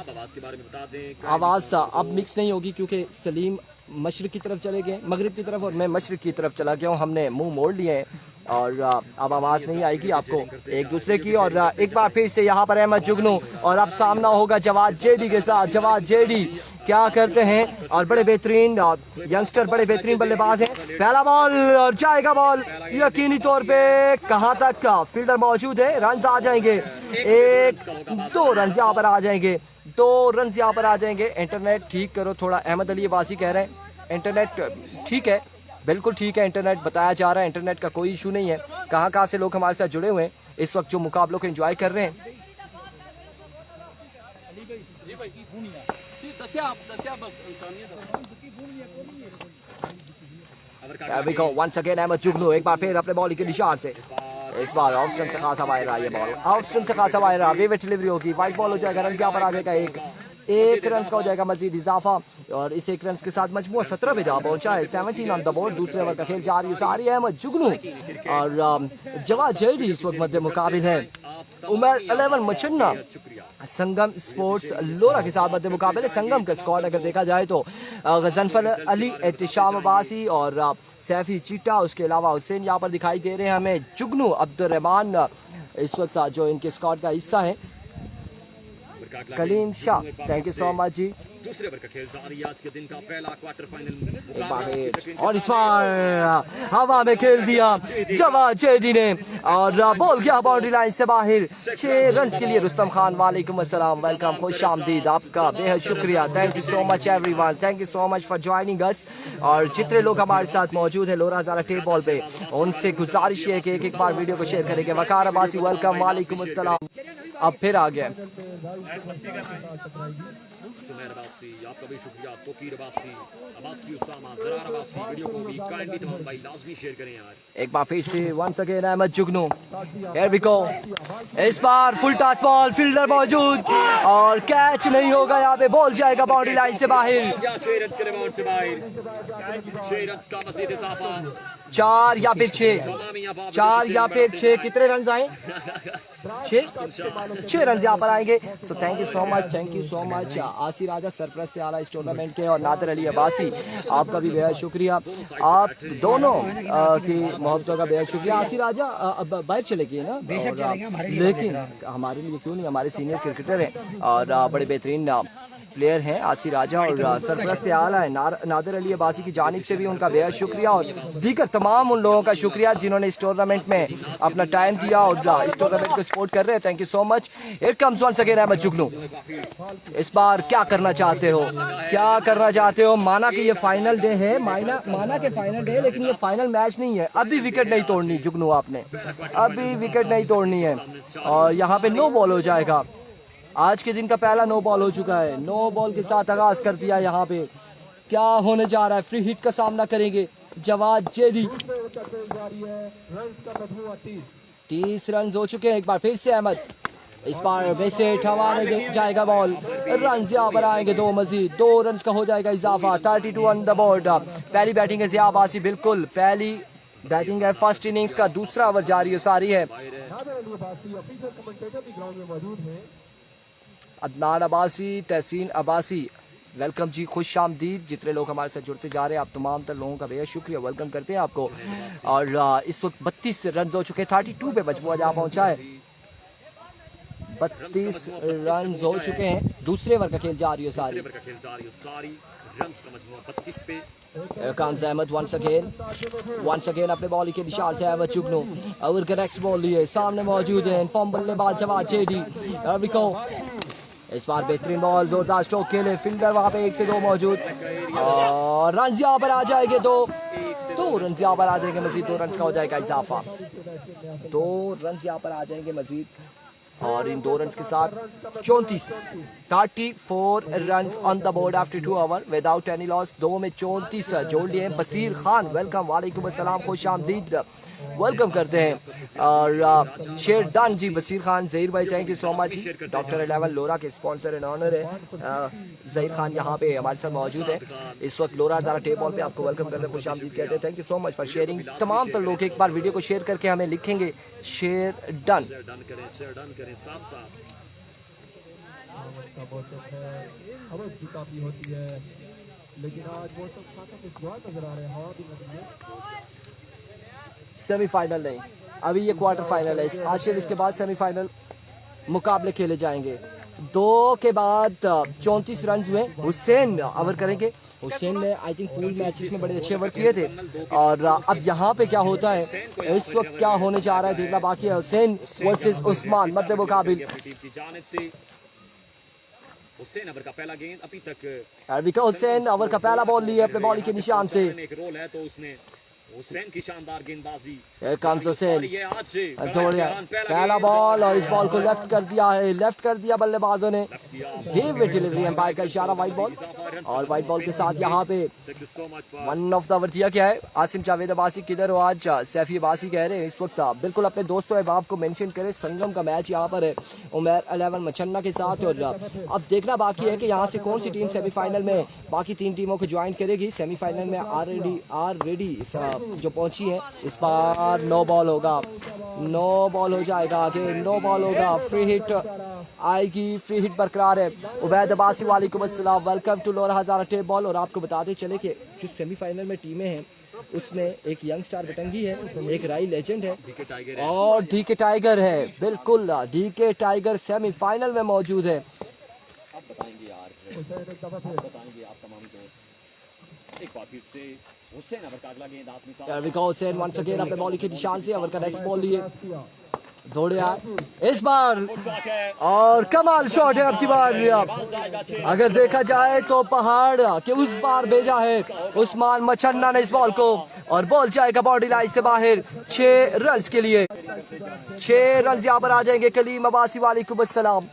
आवाज़ अब मिक्स नहीं होगी क्योंकि सलीम मशरिक की तरफ चले गए, मगरिब की तरफ, और मैं मशरिक की तरफ चला गया हूँ। हमने मुंह मोड़ लिए हैं और अब आवाज़ नहीं आएगी आपको एक दूसरे की। और एक बार फिर से यहाँ पर अहमद जुगनू और अब सामना होगा जवाद जेडी के साथ। जवाद जेडी क्या करते हैं? और बड़े बेहतरीन यंगस्टर, बड़े बेहतरीन बल्लेबाज हैं। पहला बॉल और जाएगा बॉल यकीनी तौर पे कहाँ तक का फील्डर मौजूद है, रन आ जाएंगे। 1-2 रन यहाँ पर आ जाएंगे, 2 रन यहाँ पर आ जाएंगे। इंटरनेट ठीक करो थोड़ा, अहमद अली अब्बासी कह रहे हैं इंटरनेट ठीक है, बिल्कुल ठीक है। इंटरनेट बताया जा रहा है, इंटरनेट का कोई इशू नहीं है। कहाँ से लोग हमारे साथ जुड़े हुए हैं इस वक्त जो मुकाबलों को एंजॉय कर रहे हैं। वंस अगेन अहमद जुगनू एक बार फिर अपने बॉलिंग के निशान से। इस बार ऑफ स्टंप से खासा बाहर रहा ये बॉल, ऑफ स्टंप से खासा बाहर रहा, वेट डिलीवरी होगी, वाइट बॉल हो जाएगा, रन यहाँ पर आ जाएगा एक रन का हो जाएगा मजीद इजाफा और इस एक रन के साथ मजमूआ 17 पे जा पहुंचा है। 17 ऑन द बोर्ड। दूसरे ओवर का खेल जारी, सारी अहमद जुगनू और जवाद जैदी इस वक्त मध्य मुकाबिल है। उमर 11 मचन्ना संगम स्पोर्ट्स लोरा के साथ मध्य मुकाबले। संगम का स्क्वाड अगर देखा जाए तो गजनफर अली, एहतिशाम अब्बासी और सैफी चीटा, उसके अलावा हुसैन यहाँ पर दिखाई दे रहे हैं हमें। जुगनू अब्दुर्रहमान इस वक्त जो इनके स्क्वाड का हिस्सा है। Kaleem Shah, thank you so much ji. दूसरे ओवर का खेल जारी, आज के दिन का पहला क्वार्टर फाइनल और इस बार हवा में खेल दिया जवाद जैदी ने और बॉल गया बाउंड्री लाइन से बाहर। 6 रन के लिए रुस्तम खान, वालेकुम अस्सलाम, वेलकम, खुश आमदीद, आपका बेहद शुक्रिया, thank you so much everyone, thank you so much for joining अस। और जितने लोग हमारे साथ मौजूद है लोरा ज़रा टेप बॉल पे, उनसे गुजारिश है कि एक बार वीडियो को शेयर करेंगे। वकार अब्बासी, वेलकम, वालेकुम अस्सलाम, अब फिर आ गया। सुमेर अब्बासी, आपका भी शुक्रिया, तोकीर अब्बासी, अब्बासी उसामा, ज़रार अब्बासी, वीडियो को भी काइंडली तमाम भाई लाजमी शेयर करें यार। एक बार फिर से once again Ahmad Jugnu, here we go. इस बार फुल टॉस बॉल, फील्डर मौजूद और कैच नहीं होगा यहाँ पे, बॉल जाएगा बाउंड्री लाइन से बाहर। 6 रन के बाउंड से बाहर, 6 रन का मजीद इजाफा, 4 या फिर 6, 4 या फिर 6, कितने रन आए? 6 रन यहाँ पर आएंगे। So thank you so much, thank you so much आसी राजा, सरप्रस्त आला इस टूर्नामेंट के, और नादिर अली अब्बासी, आपका भी बेहद शुक्रिया, आप दोनों की मोहब्बतों का बेहद शुक्रिया। आसी राजा अब बाहर चले गए ना, लेकिन हमारे लिए क्यों नहीं, हमारे सीनियर क्रिकेटर हैं और बड़े बेहतरीन प्लेयर हैं आसी राजा और सरप्रस्त आला है। नादिर अली अब्बासी की जानिब से भी उनका बेहद शुक्रिया और दीगर तमाम उन लोगों का शुक्रिया जिन्होंने इस टूर्नामेंट में अपना टाइम दिया और इस टूर्नामेंट को सपोर्ट कर रहे हैं। Thank you so much. It comes once again Ahmad Jugnu, इस बार क्या करना चाहते हो, क्या करना चाहते हो? माना कि ये फाइनल डे है, माना के फाइनल डे है, लेकिन ये फाइनल मैच नहीं है। अभी विकेट नहीं तोड़नी जुगनू, आपने अभी विकेट नहीं तोड़नी है और यहाँ पे नो बॉल हो जाएगा। आज के दिन का पहला नो बॉल हो चुका है, नो बॉल के साथ आगाज कर दिया। यहाँ पे क्या होने जा रहा है? फ्री हिट का सामना करेंगे जवाद जैदी। 30 रन हो चुके हैं। एक बार फिर से अहमद, इस बार वैसे हवा में जाएगा बॉल, रन यहाँ पर आएंगे 2 मजीद, 2 रन का हो जाएगा इजाफा। 32 ऑन द बोर्ड। पहली बैटिंग है ज़िया अब्बासी, बिल्कुल पहली बैटिंग है फर्स्ट इनिंग्स का। दूसरा ओवर जारी सारी है। अदनान अब्बासी, तहसीन अब्बासी, वेलकम जी, खुश आमदीद। जितने लोग हमारे साथ जुड़ते जा रहे हैं, आप तमाम तर लोगों का बेहद शुक्रिया, वेलकम करते हैं आपको। और इस वक्त 32 रन हो चुके हैं, 32 पे मजमूआ जहाँ पहुँचा है, 32 रन हो चुके हैं। दूसरे ओवर का खेल जारी है सारी, काम्स अहमद वंस अगेन अपने बॉल के निशान से अहमद जुगनू ओवर का नेक्स्ट बॉल लिए, सामने मौजूद है इनफॉर्म बल्लेबाज जवाद जैदी। इस बार बेहतरीन बॉल, जोरदार स्ट्रोक के लिए फील्डर वहां पे 1 से 2 मौजूद और रन यहाँ पर आ जाएंगे 2 रन यहाँ पर आ जाएंगे मजीद, 2 रन का हो जाएगा इजाफा, 2 रन यहाँ पर आ जाएंगे मजीद और इन 2 रन के साथ 34 run on the board after 2 over without any loss. 2 में 34 जोड़ लिए। बसीर खान, वेलकम, वालेकुम अस्सलाम, खुश आमदीद, वेलकम करते हैं। और शेर डन जी, बसीर खान, जहीर भाई, thank you so much. Doctor 11 लोरा के स्पॉन्सर एंड ऑनर है जहीर खान, यहाँ पे हमारे साथ मौजूद है इस वक्त। लोरा ज़रा टेप बॉल पे आपको वेलकम करते हैं, खुश आमदीद कहते हैं। Thank you so much for sharing. तमाम तो लोग एक बार वीडियो को शेयर करके हमें लिखेंगे शेयर डन। सेमीफाइनल नहीं, अभी ये क्वार्टर फाइनल है। आखिर इसके बाद सेमीफाइनल मुकाबले खेले जाएंगे। 2 के बाद 34 रन हुए। हुसैन ओवर करेंगे। हुसैन ने आई थिंक पूल मैचेस में बड़े अच्छे ओवर किए थे और अब यहाँ पे क्या होता है, इस वक्त क्या होने जा रहा है देखना बाकी है। हुसैन वर्सेस उस्मान मध्य मुकाबिल। हुसैन ओवर का पहला गेंद अभी तक हुसैन ओवर का पहला बॉल लिए अपने बॉल के निशान से। एक रोल है तो उसने हुसैन की शानदार गेंदबाजी। Here comes Hussain. ये आज से दौड़िया पहला बॉल और इस बॉल को लेफ्ट कर दिया है, लेफ्ट कर दिया बल्लेबाजों ने। फेवरेट डिलीवरी एम्पायर का इशारा, वाइट बॉल। और वाइट बॉल के साथ यहाँ पे वन ऑफ द ओवर दिया गया है। आसिम जावेद अब्बासी किधर हो आज? सैफी अब्बासी कह रहे हैं इस वक्त बिल्कुल अपने दोस्तों अहबाब को मेंशन करें। संगम का मैच यहाँ पर है उमर 11 मछन्ना के साथ। और अब देखना बाकी है कि यहाँ से कौन सी टीम सेमीफाइनल में बाकी 3 टीमों को ज्वाइन करेगी। सेमीफाइनल में ऑलरेडी जो पहुंची है। इस बार नो बॉल होगा, नो बॉल हो जाएगा, आगे नो बॉल होगा, फ्री हिट आएगी, फ्री हिट बरकरार है। उबैद अब्बासी वालेकुम अस्सलाम, welcome to Lora Hazara tape ball. और आपको बताते चले कि जो सेमीफाइनल में टीमें हैं उसमें एक यंग स्टार बटंगी है, एक राई लेजेंड है और डीके टाइगर है। बिल्कुल डीके टाइगर सेमीफाइनल में मौजूद है। अब बताएंगे यार, बताएंगे आप तमाम दोस्त। एक बार फिर से हुसैन अवर का अगला गेंद हाथ में There we go, Hussain once again अपने बॉल के निशान से अवर का नेक्स्ट बॉल लिए दौड़े इस बार और कमाल शॉट है। अब की बार अगर देखा जाए तो पहाड़ के उस बार भेजा है उस्मान मछन्ना ने इस बॉल को और बॉल जाएगा बाउंड्री लाइन से बाहर 6 रन के लिए। 6 रन यहाँ पर आ जाएंगे। कलीम अब्बासी वालेकुम अस्सलाम,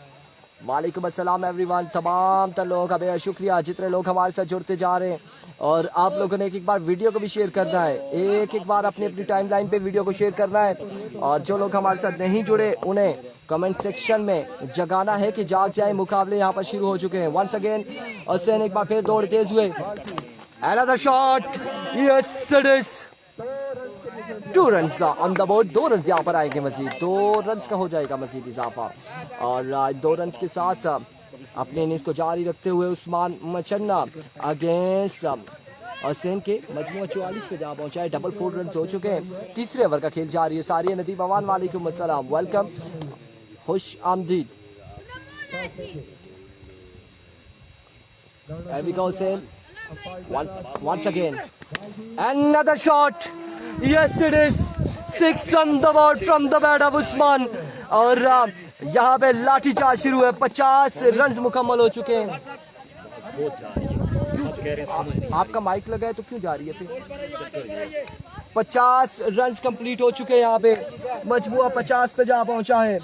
वालेकुम अस्सलाम एवरीवन। तमाम लोगों का बेहद शुक्रिया जितने लोग हमारे साथ जुड़ते जा रहे हैं। और आप लोगों ने एक बार वीडियो को भी शेयर करना है, एक बार अपनी अपनी टाइमलाइन पे वीडियो को शेयर करना है। और जो लोग हमारे साथ नहीं जुड़े उन्हें कमेंट सेक्शन में जगाना है कि जाग जाए। मुकाबले यहाँ पर शुरू हो चुके हैं। वंस अगेन हुसैन एक बार फिर दौड़ तेज हुए। Another shot, yes it is 2 run on the board. 2 run यहाँ पर आएंगे मजीद, 2 रन का हो जाएगा मजीद इजाफा। और 2 रन के साथ अपने इनिंग्स को जारी रखते हुए उस्मान मछन्ना अगेंस्ट हुसैन के मजमूआ 44 पे जहाँ पहुंचा है। डबल 4 रन हो चुके हैं। तीसरे ओवर का खेल जारी है। सारिया नदीम अवान वालेकुम अस्सलाम, वेलकम, खुश आमदीद। Hussain once again another shot, yes it is 6 on the board from the bat of Usman. और यहाँ पे लाठी चार्ज शुरू है। 50 रन मुकम्मल हो चुके हैं। आपका माइक लगा है तो क्यों जा रही है फिर? 50 रन कंप्लीट हो चुके हैं। यहाँ पे मजबूआ 50 पे जा पहुंचा है।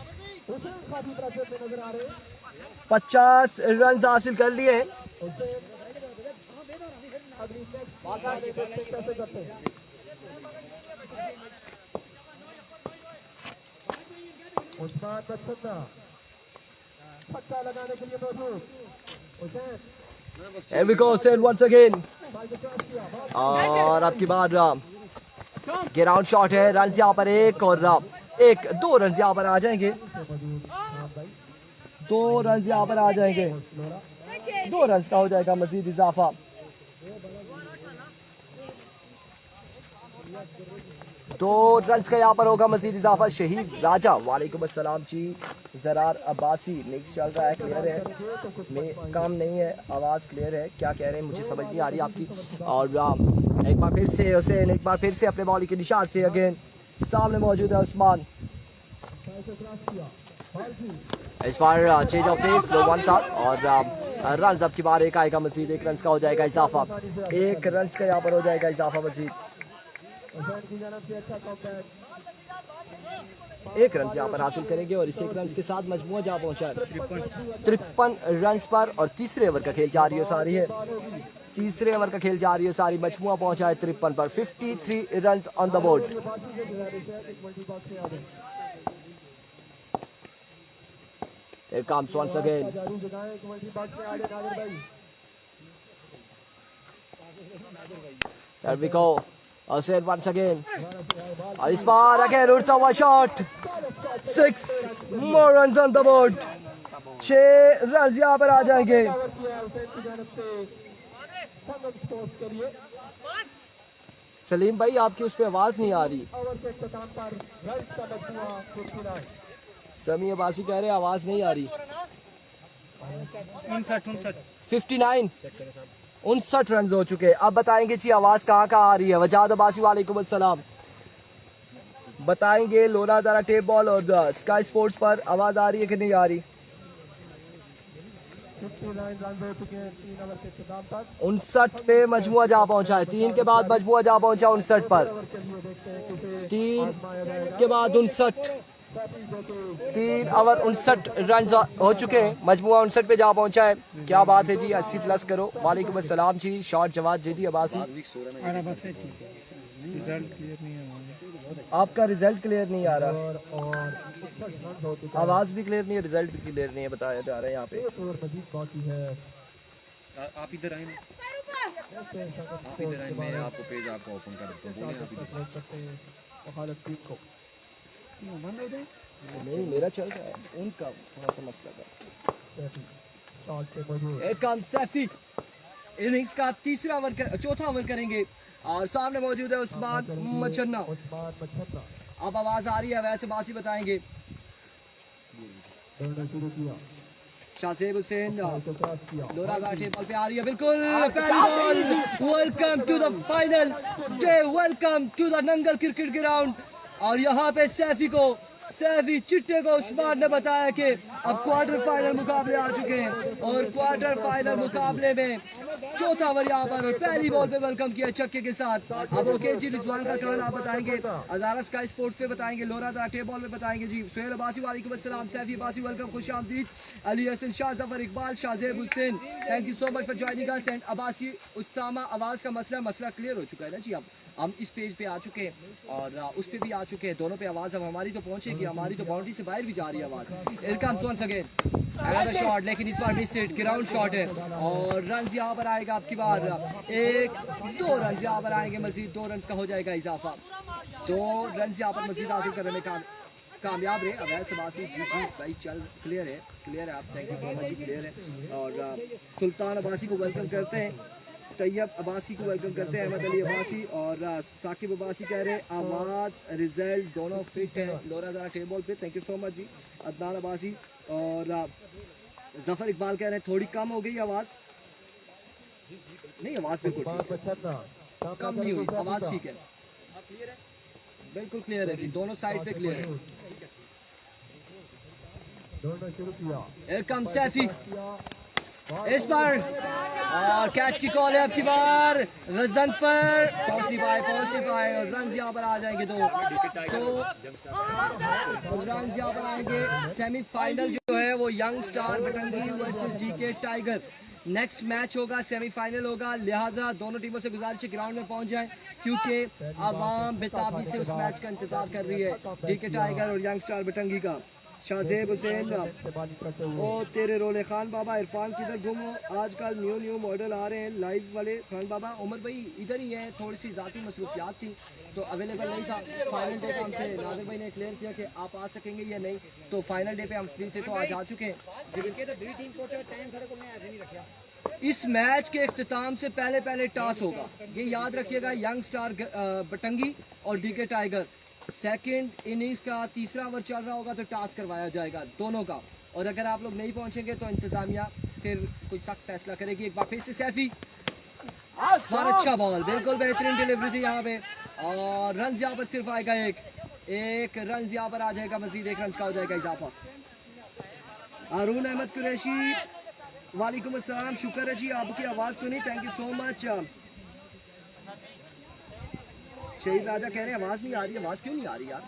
50 रन हासिल कर लिए हैं। Here we go, Hussain once again. और आपकी बार ग्राउंड शॉट है। रन यहाँ पर 1 और 2 रन यहाँ पर आ जाएंगे। 2 रन यहाँ पर आ जाएंगे। 2 रन का हो जाएगा मजीद इजाफा। 2 रन का यहाँ पर होगा मजीद इजाफा। शहीद राजा वालेकुम अस्सलाम जी। जरार अब्बासी मिक्स चल रहा है, क्लियर है, काम नहीं है, आवाज़ क्लियर है। क्या कह रहे हैं मुझे समझ नहीं आ रही आपकी। और एक बार फिर से हुसैन, एक बार फिर से अपने बॉल के निशान से अगेन सामने मौजूद है उस्मान। इस बार चेंज ऑफ पेस, लो 1 था और रन अब की बार 1 आएगा मजीद। 1 रन का हो जाएगा इजाफा। 1 रन का यहाँ पर हो जाएगा इजाफा मजीद। 1 रन यहाँ पर हासिल करेंगे और इस 1 रन के साथ मजमूआ जहाँ पहुंचा है 53 रन पर। और तीसरे ओवर का खेल जारी है सारी है। तीसरे ओवर का खेल जारी है सारी। मजमूआ पहुंचा है 53 पर। 53 run on the board. Here comes once again. There we go. Hussain once again. और इस बार अगेन उड़ता हुआ shot. 6 more runs on the board. 6 run यहाँ पर आ जाएंगे। सलीम भाई आपकी उस पर आवाज नहीं आ रही। समी अब्बासी कह रहे हैं आवाज नहीं आ रही। 59 रन हो चुके। अब बताएंगे जी आवाज कहाँ आ रही है। वजाद अब्बासी वालेकुम अस्सलाम, बताएंगे लोरा हज़ारा टेप बॉल और स्काई स्पोर्ट्स पर आवाज आ रही है कि नहीं आ रही। 59 पे मजमुआ जा पहुंचा है। 3 के बाद मजमुआ जा पहुंचा 59 पर। 3 के बाद 59, 3 ओवर 59 रन हो चुके हैं। मजमुआ 59 पे जा पहुंचा है। क्या बात है जी, 80 प्लस करो। वालेकुम अस्सलाम जी। शॉट जवाब जेडी अब्बासी। आपका रिजल्ट क्लियर नहीं आ रहा, आवाज़ भी क्लियर नहीं है, रिजल्ट भी क्लियर नहीं है, बताया जा रहा है यहाँ पे। आप इधर आए ना, आप इधर आए, मैं आपको पेज आपको ओपन कर देता हूँ। बोलिए आप इधर। नहीं मेरा चल रहा है, उनका थोड़ा सा मसला था। कम सैफी इनिंग्स का तीसरा ओवर चौथा ओवर करेंगे और सामने मौजूद है उस्मान मच्छन्ना। अब आवाज आ रही है, वैसे बासी बताएंगे। शाहजेब हुसैन लोरा गाठी बॉल पे आ रही है, बिल्कुल पहली ball. Welcome to the final day, welcome to the Nangal cricket ground. और यहाँ पे सैफी चिट्टे को उस्मान ने बताया कि अब क्वार्टर फाइनल मुकाबले आ चुके हैं और क्वार्टर फाइनल मुकाबले में चौथा ओवर यहाँ पर पहली बॉल पे वेलकम किया छक्के के साथ। अब ओके जी, रिजवान का कौन आप बताएंगे, अजारा स्काई स्पोर्ट्स पे बताएंगे, लोरा दाटे बॉल में बताएंगे जी। सुहेल अब्बासी वालेकुम अस्सलाम, सैफी अब्बासी वेलकम, खुश आमदीद। Ali Hasan Shah, Zafar Iqbal, Shahzeb Hussain, thank you so much for joining us. And Abbasi Usama, आवाज़ का मसला क्लियर हो चुका है ना जी। अब हम इस पेज पे आ चुके हैं और उस पे भी आ चुके हैं, दोनों पे आवाज़ अब हमारी तो पहुंचेगी, हमारी तो बाउंड्री से बाहर भी जा रही है आवाज़। इरकम वंस अगेन अनदर शॉट, लेकिन इस बार मिस हिट, ग्राउंड शॉट है और रन यहाँ पर आएगा आपकी बार 1-2 रन यहाँ पर आएंगे मजीद, 2 रन का हो जाएगा इजाफा। 2 रन यहाँ पर मजीद हासिल करने में कामयाब रहे। अवैस अब्बासी जी भाई चल क्लियर है आप, थैंक यू सो मच जी, क्लियर है। और सुल्तान अब्बासी को वेलकम करते हैं, तैयब अब्बासी को वेलकम करते हैं, अहमद अली अब्बासी और साकिब अब्बासी कह रहे हैं आवाज़ रिजल्ट दोनों फिट है। लोरा दारा टेबल पे, थैंक यू सो मच जी। अदनान अब्बासी और जफर इकबाल कह रहे हैं थोड़ी कम हो गई आवाज़। नहीं, आवाज़ बिल्कुल कम नहीं हुई, आवाज़ ठीक है, बिल्कुल क्लियर है जी, दोनों साइड पे क्लियर है। कम सैफी इस बार और कैच की कॉल है आपकी बार, गजनफर पहुंच नहीं पाए और रन यहाँ पर आ जाएंगे। तो रन यहाँ पर आएंगे। सेमीफाइनल जो है वो Young Star Batangi versus DK Tiger, next match होगा, सेमीफाइनल होगा, लिहाजा दोनों टीमों से गुजारिश है ग्राउंड में पहुंच जाएं क्योंकि आवाम बेताबी से उस मैच का इंतजार कर रही है, डीके टाइगर और यंग स्टार बटंगी का। शाहजेब हुसैन ओ तेरे रोले, खान बाबा इरफान किधर गुम हो, आजकल न्यू मॉडल आ रहे हैं लाइव वाले। खान बाबा उमर भाई इधर ही है, थोड़ी सी ज़ाती मसरूफियात थी तो अवेलेबल नहीं था। फाइनल डे पे हमसे नादिर भाई ने क्लियर किया कि आप आ सकेंगे या नहीं, तो फाइनल डे पे हम फ्री थे तो आज आ चुके हैं। इस मैच के इख्तिताम से पहले टॉस होगा, ये याद रखिएगा, यंग स्टार बटंगी और डीके टाइगर। सेकंड इनिंग्स का तीसरा ओवर चल रहा होगा तो टॉस करवाया जाएगा दोनों का, और अगर आप लोग नहीं पहुंचेंगे तो इंतजामिया फिर कोई सख्त फैसला करेगी। एक बार फिर से सैफी, अच्छा बॉल, बिल्कुल बेहतरीन डिलीवरी थी यहाँ पे और रन यहाँ पर सिर्फ आएगा एक रन यहाँ पर आ जाएगा, मजीद 1 रन का हो जाएगा इजाफा। अरुण अहमद कुरैशी वालेकुम अस्सलाम, शुक्र है जी आपकी आवाज़ सुनी, थैंक यू सो मच। शहीद राजा कह रहे हैं आवाज़ नहीं आ रही, आवाज़ क्यों नहीं आ रही यार?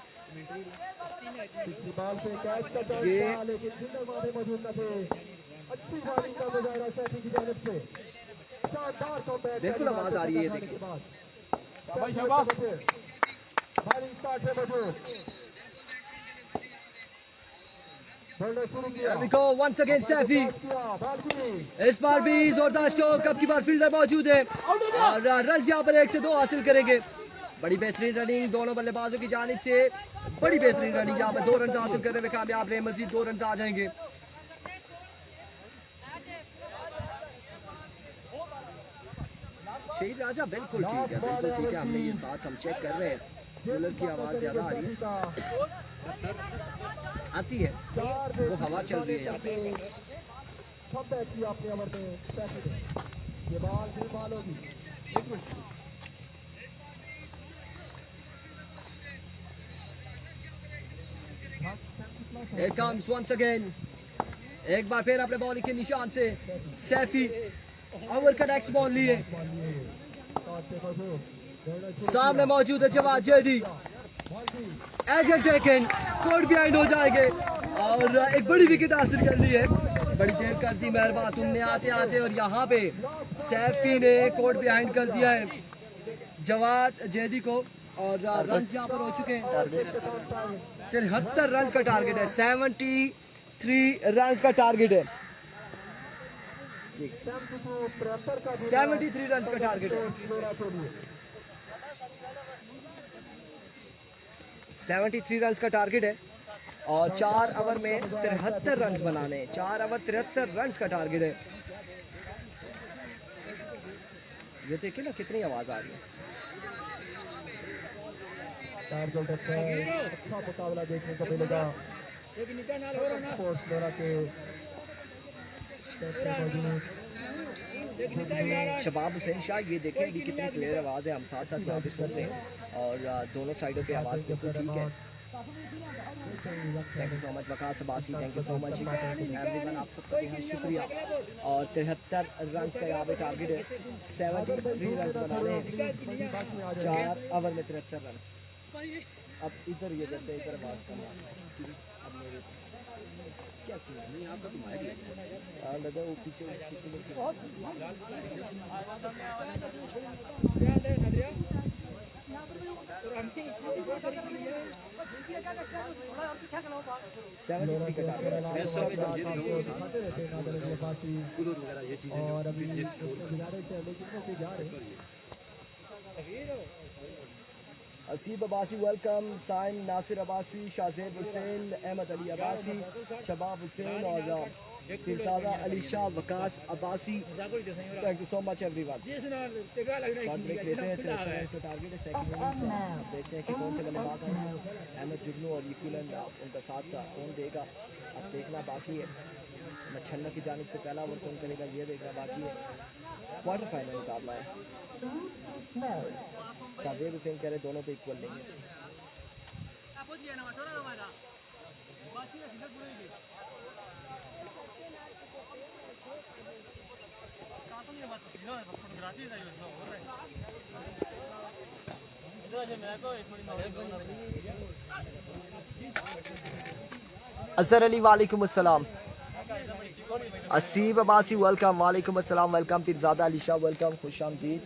बिल्कुल आवाज़ आ रही है, देखिए वंस अगेन सैफी, इस बार भी जोरदार स्ट्रोक, अब की बार फील्डर मौजूद है और रन यहाँ पर 1 से 2 हासिल करेंगे। बड़ी बेहतरीन रनिंग दोनों बल्लेबाजों की जानिब से, बड़ी बेहतरीन रनिंग, यहाँ पर 2 रन हासिल करने में कामयाब रहे, मजीद 2 रन आ जाएंगे। शहीद राजा बिल्कुल ठीक है, हमने ये साथ हम चेक कर रहे हैं, कूलर की आवाज़ ज़्यादा आ रही है, आती है, वो हवा चल रही है यहाँ पे। Here comes once again एक बार फिर अपने बॉलिंग के निशान से सैफी ओवर का नेक्स्ट बॉल लिए। सामने मौजूद है जवाब JD, agent taken, court behind हो जाएंगे और एक बड़ी विकेट हासिल कर ली है। बड़ी देर कर दी मेहरबान तुमने आते आते, और यहाँ पे सैफी ने कोर्ट बिहाइंड कर दिया है जवाद जेडी को और रन यहाँ पर हो चुके हैं 73 रन का टारगेट है, 73 रन का टारगेट है, 73 रन का टारगेट है, 73 रन का टारगेट है और 4 ओवर में 73 रन बनाने, 4 ओवर 73 रन का टारगेट है। ये देखिए ना कितनी आवाज आ रही है। अच्छा मुकाबला देखने को मिलेगा। शबाब हुसैन शाह, ये देखें अभी कितनी क्लियर आवाज़ है, हम साथ साथ यहाँ पे सुन रहे हैं और दोनों साइडों पे आवाज़ बिल्कुल ठीक है। Thank you so much Waqas Abbasi, thank you so much everyone, आप सबका बहुत शुक्रिया। और 73 रन का यहाँ पे टारगेट है, 73 रन बनाने हैं, 4 ओवर में 73 रन। अब इधर ये करते हैं, इधर आवाज़ करना, अब मेरे क्या चीज़ नहीं आपका तुम्हारे लगा वो पीछे असीब अब्बासी वेलकम, साइम नासिर अब्बासी, शाहजेब हुसैन, अहमद अली अब्बासी, शबाब हुसैन और Pirzada Ali Shah, Waqas Abbasi, thank you so much everyone. देखते हैं कि कौन से बल्लेबाज हैं, अहमद जुगनू और यकीनन उनका साथ कौन देगा, अब देखना बाकी है। मच्छन्ना की जानिब से पहला ओवर कौन करेगा ये देखना बाकी है। क्वार्टर फाइनल मुकाबला है, शाहजेब हुसैन कह रहे दोनों पे इक्वल नहीं है। अजहर अली वालेकुम अस्सलाम, असीब अब्बासी वेलकम, वालेकुम अस्सलाम, वेलकम फिरजादा अली शाह वेलकम, खुश आमदीद।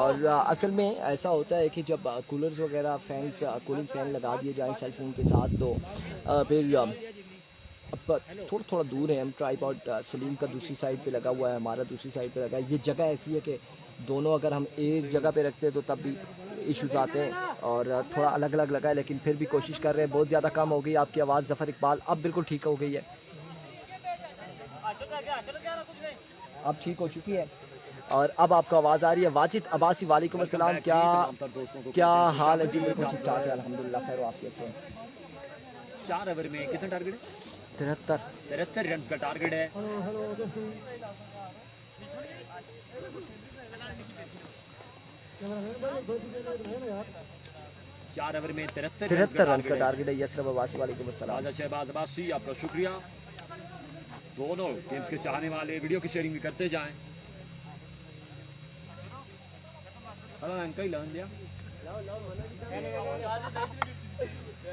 और असल में ऐसा होता है कि जब कूलर्स वगैरह फैंस कूलिंग फ़ैन लगा दिए जाएँ सेलफोन के साथ तो फिर अब थोड़ा थोड़ा दूर है हम, ट्राइपॉड सलीम का दूसरी साइड पे लगा हुआ है, हमारा दूसरी साइड पे लगा है। ये जगह ऐसी है कि दोनों अगर हम एक जगह पे रखते हैं तो तब भी इश्यूज आते हैं और थोड़ा अलग अलग लगा है, लेकिन फिर भी कोशिश कर रहे हैं। बहुत ज़्यादा कम हो गई आपकी आवाज़ ज़फ़र इकबाल, अब बिल्कुल ठीक हो गई है, अब ठीक हो चुकी है और अब आपको आवाज़ आ रही है। वाजिद अब्बासी वालेकुम अस्सलाम, क्या हाल है जी? बिल्कुल ठीक ठाक है अल्हम्दुलिल्लाह, खैर आफियत से। 4 ओवर में कितना टारगेट है? 73 रन का टारगेट है। चार ओवर में 73 रन का टारगेट है। यसरब अब्बासी वालेकुम अस्सलाम, शहबाज अब्बासी आपका शुक्रिया। दोनों टीम्स के चाहने वाले वीडियो की शेयरिंग भी करते जाएं।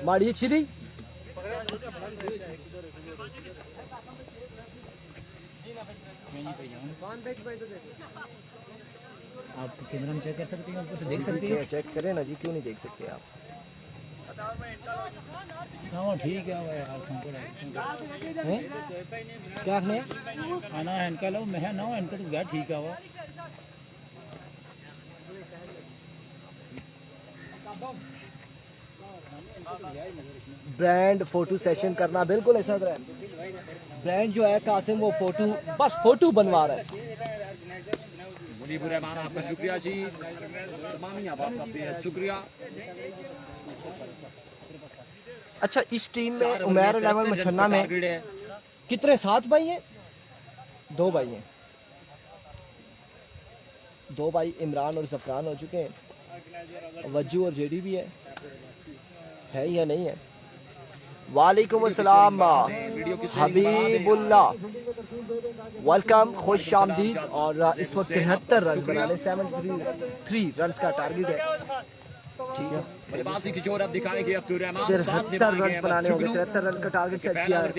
मारिए छिरी आप कैमरा में चेक कर सकते हैं, ऊपर से देख सकते हैं। चेक करें ना जी, क्यों नहीं देख सकते आप? हाँ ठीक है यार, संकट है क्या है आना है इनका लो, मैं ना इनका तो गया ठीक है वो। ब्रांड फोटो सेशन करना बिल्कुल ऐसा है। ब्रांड जो है कासिम वो फोटो बस फोटो बनवा रहा है। मुनीबुर रहमान आपका शुक्रिया जी, तमामी आपका बेहद शुक्रिया। अच्छा, इस टीम में उमैर 11 मछन्ना में कितने? 7 भाई हैं, 2 भाई हैं, 2 भाई इमरान और जफरान हो चुके हैं। वज्जू और जेडी भी है या नहीं है? वालेकुम अस्सलाम हबीबुल्ला, वेलकम, खुश आमदीद। और इस वक्त 73 रन बनाने 73 रन का टारगेट है। ठीक है, बल्लेबाजी की जोर अब दिखाएंगे अब्दुल रहमान। 73 रन बनाने होंगे, 73 रन का टारगेट सेट किया है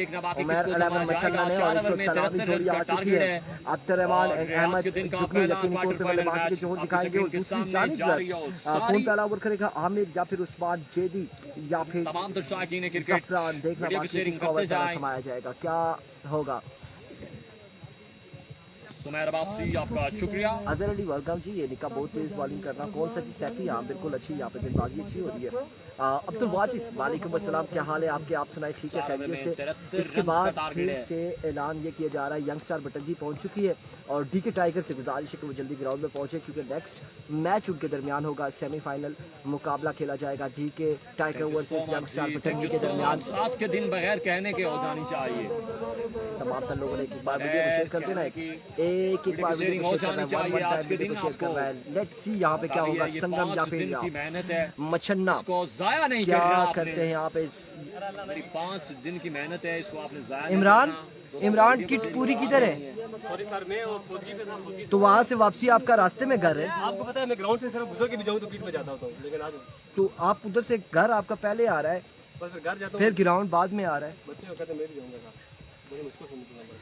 उमर 11 मचन्ना ने। और इस वक्त सलामी जोड़ी आ चुकी है। अब्दुल रहमान अहमद जुगनू यकीनी तौर पे बल्लेबाजी की जोर दिखाएंगे। और दूसरी जानिब कौन पहला ओवर करेगा, आमिर या फिर उस्मान जेदी या फिर जफरान, देखना बाकी किसका ओवर पहला थमाया जाएगा, क्या होगा। सुमैर अब्बासी आपका शुक्रिया। अजहर अली वेलकम जी। ये निका बहुत तेज बॉलिंग करना, कौन सा जी सैफी, हाँ बिल्कुल अच्छी, यहाँ पे गेंदबाजी अच्छी हो रही है। अब्दुल वाजिद वालेकुम अस्सलाम, क्या हाल है आपके, आप सुनाए ठीक है खैरियत से। इसके बाद फिर से ऐलान ये किया जा रहा है यंगस्टार बटंगी पहुंच चुकी है और डीके टाइगर से गुजारिश है कि वो जल्दी ग्राउंड में पहुंचे, क्योंकि नेक्स्ट मैच उनके दरमियान होगा। सेमीफाइनल मुकाबला खेला जाएगा डीके टाइगर वर्सेस यंगस्टार बटंगी के दरमियान। आज के दिन बगैर कहने के हो जानी चाहिए। तमाम लोगों ने एक बार वीडियो को शेयर कर देना, एक बार वीडियो को शेयर करना है, वन टाइम वीडियो को शेयर करना है। लेट्स सी यहाँ पे क्या होगा। संगम या फिर मछन्ना नहीं क्या करते हैं यहाँ पे। मेरी 5 दिन की मेहनत है, इसको आपने जाया। इमरान किट पूरी किधर है? तो वहाँ से वापसी आपका रास्ते में घर है? आपको पता है मैं ग्राउंड से सिर्फ गुजर के भी जाऊँ तो किट में जाता हूँ, लेकिन आज तो आप उधर से घर आपका पहले आ रहा है, बस घर जाता हूँ, फिर ग्राउंड बाद में आ रहा है। बच्चे कहते हैं मैं भी जाऊँगा, मुझे मुझको समझना पड़ेगा।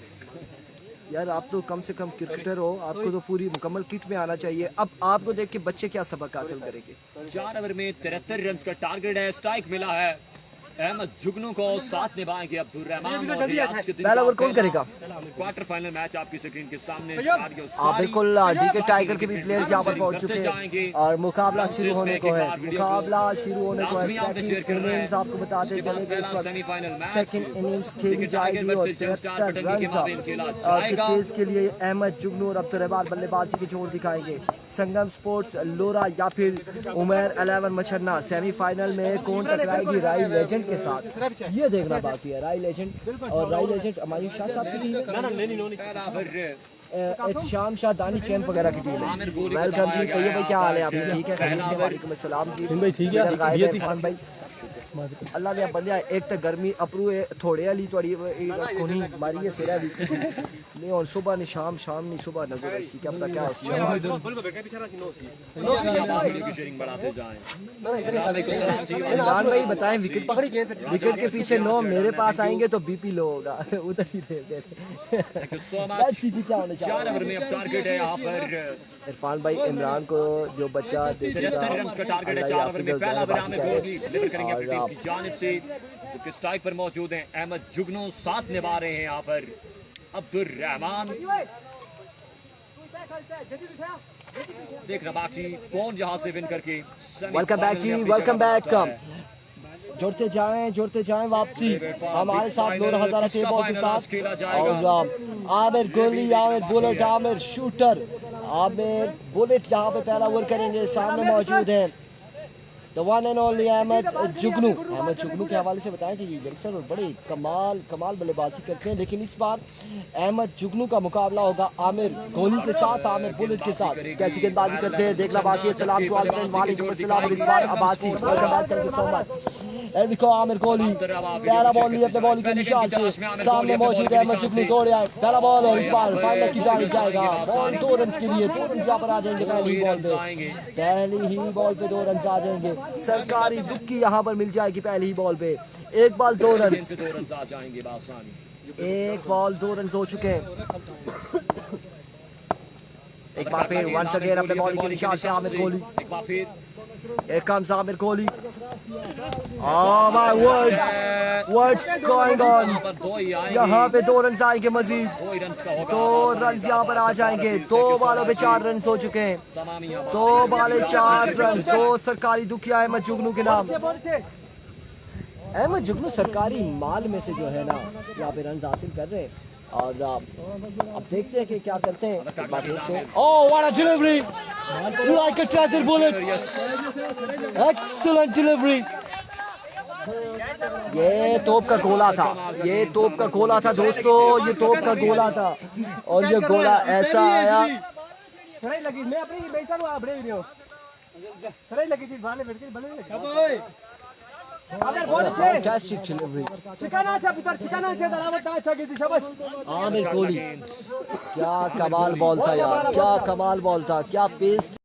यार आप तो कम से कम क्रिकेटर हो, आपको तो पूरी मुकम्मल किट में आना चाहिए। अब आपको देख के बच्चे क्या सबक हासिल करेंगे। 4 ओवर में 73 रन का टारगेट है। स्ट्राइक मिला है अहमद जुगनू को, साथ निभाएंगे अब्दुल रहमान। पहला ओवर कौन करेगा? क्वार्टर फाइनल मैच आपकी स्क्रीन के सामने। बिल्कुल, डीके टाइगर के भी प्लेयर्स यहाँ पर पहुंच चुके हैं और मुकाबला शुरू होने को है। मुकाबला शुरू होने को है। सेकंड इनिंग्स आपको बताते चलेंगे, इस वक्त सेकंड इनिंग्स खेली जाएगी और 73 रन चेज के लिए अहमद जुगनू और अब्दुल रहमान बल्लेबाजी की जोर दिखाएंगे। संगम स्पोर्ट्स लोरा या फिर उमर 11 मछन्ना। सेमीफाइनल में कौन टकराएगी राई लेजेंड के साथ, ये देखना बाकी है। राई लेजेंड और राई लेजेंड अमायूं शाह साहब की टीम है, एहतशाम शाह दानी चैंप वगैरह की टीम है। वेलकम जी, तो ये भाई क्या हाल है आपके, ठीक है खैरियत से? वालेकुम अस्सलाम जी भाई, ठीक है इरफान भाई, अल्लाह ने बंदिया एक तो गर्मी अपरू थोड़े वाली थोड़ी कोनी मारी है सिरा भी नहीं, और सुबह नहीं शाम नहीं सुबह नजर ऐसी क्या पता क्या होती है। इमरान भाई बताएं, विकेट के पीछे 9 मेरे पास आएंगे तो बीपी लो होगा उधर ही दे क्या होने चाहिए। इरफान भाई इमरान को जो बच्चा स्ट्राइक पर मौजूद हैं अहमद जुगनू, साथ निभा रहे हैं यहाँ पर अब्दुल रहमान। देखना बाकी कौन जहां से विन करके। वेलकम बैक जी, वेलकम बैक। जोड़ते जाएं वापसी हमारे साथ नूर हजारा टेप बॉल के साथ। और आमिर गोली, Aamir bullet, Aamir shooter, Aamir bullet यहाँ पे पहला ओवर करेंगे। सामने मौजूद है the one and only Ahmad Jugnu. Ahmad जुगनू के हवाले से बताएं कि ये यंगस्टर और बड़े कमाल बल्लेबाजी करते हैं, लेकिन इस बार अहमद जुगनू का मुकाबला होगा आमिर गोली के साथ, आमिर बुलेट के साथ। कैसी गेंदबाजी करते हैं देखना बाकी है। सलाम टू ऑल फ्रेंड, वालेकुम अस्सलाम Rizwan Abbasi, welcome back, thank you so much. देखो आमिर कोहली पहला बॉल लिए अपने बॉल के निशान से, सामने मौजूद है अहमद जुगनू, दौड़े आए पहला बॉल और इस बार फाइनल की जानी जाएगा। बॉल 2 रन के लिए, 2 रन यहाँ पर आ जाएंगे पहली ही बॉल पे 2 रन आ जाएंगे। सरकारी दुक्की यहाँ पर मिल जाएगी पहली ही बॉल पे। एक बॉल 2 रन आ जाएंगे, एक बॉल 2 रन हो चुके हैं। एक बार फिर वंस अगेन अपने बॉल के निशान से आमिर कोहली, एक बार फिर Here comes Aamir Kohli. Oh my words, what's going on? यहाँ पे 2 रन आएंगे मजीद, 2 रन यहाँ पर आ जाएंगे। 2 बालों पे 4 रन हो चुके हैं, 2 बाले 4 रन, 2 सरकारी दुखिया अहमद जुगनू के नाम। अहमद जुगनू सरकारी माल में से जो है ना यहाँ पे रन हासिल कर रहे हैं और अब देखते हैं कि क्या करते हैं। Oh what a delivery, like a treasure bullet, excellent delivery। ये तोप का गोला था, ये तोप का गोला था दोस्तों, ये तोप का गोला था और ये गोला ऐसा आया। मैं अपनी फैंटास्टिक डिलीवरी आमिर कोहली, क्या कमाल बॉल था यार, क्या कमाल बॉल था, क्या पेस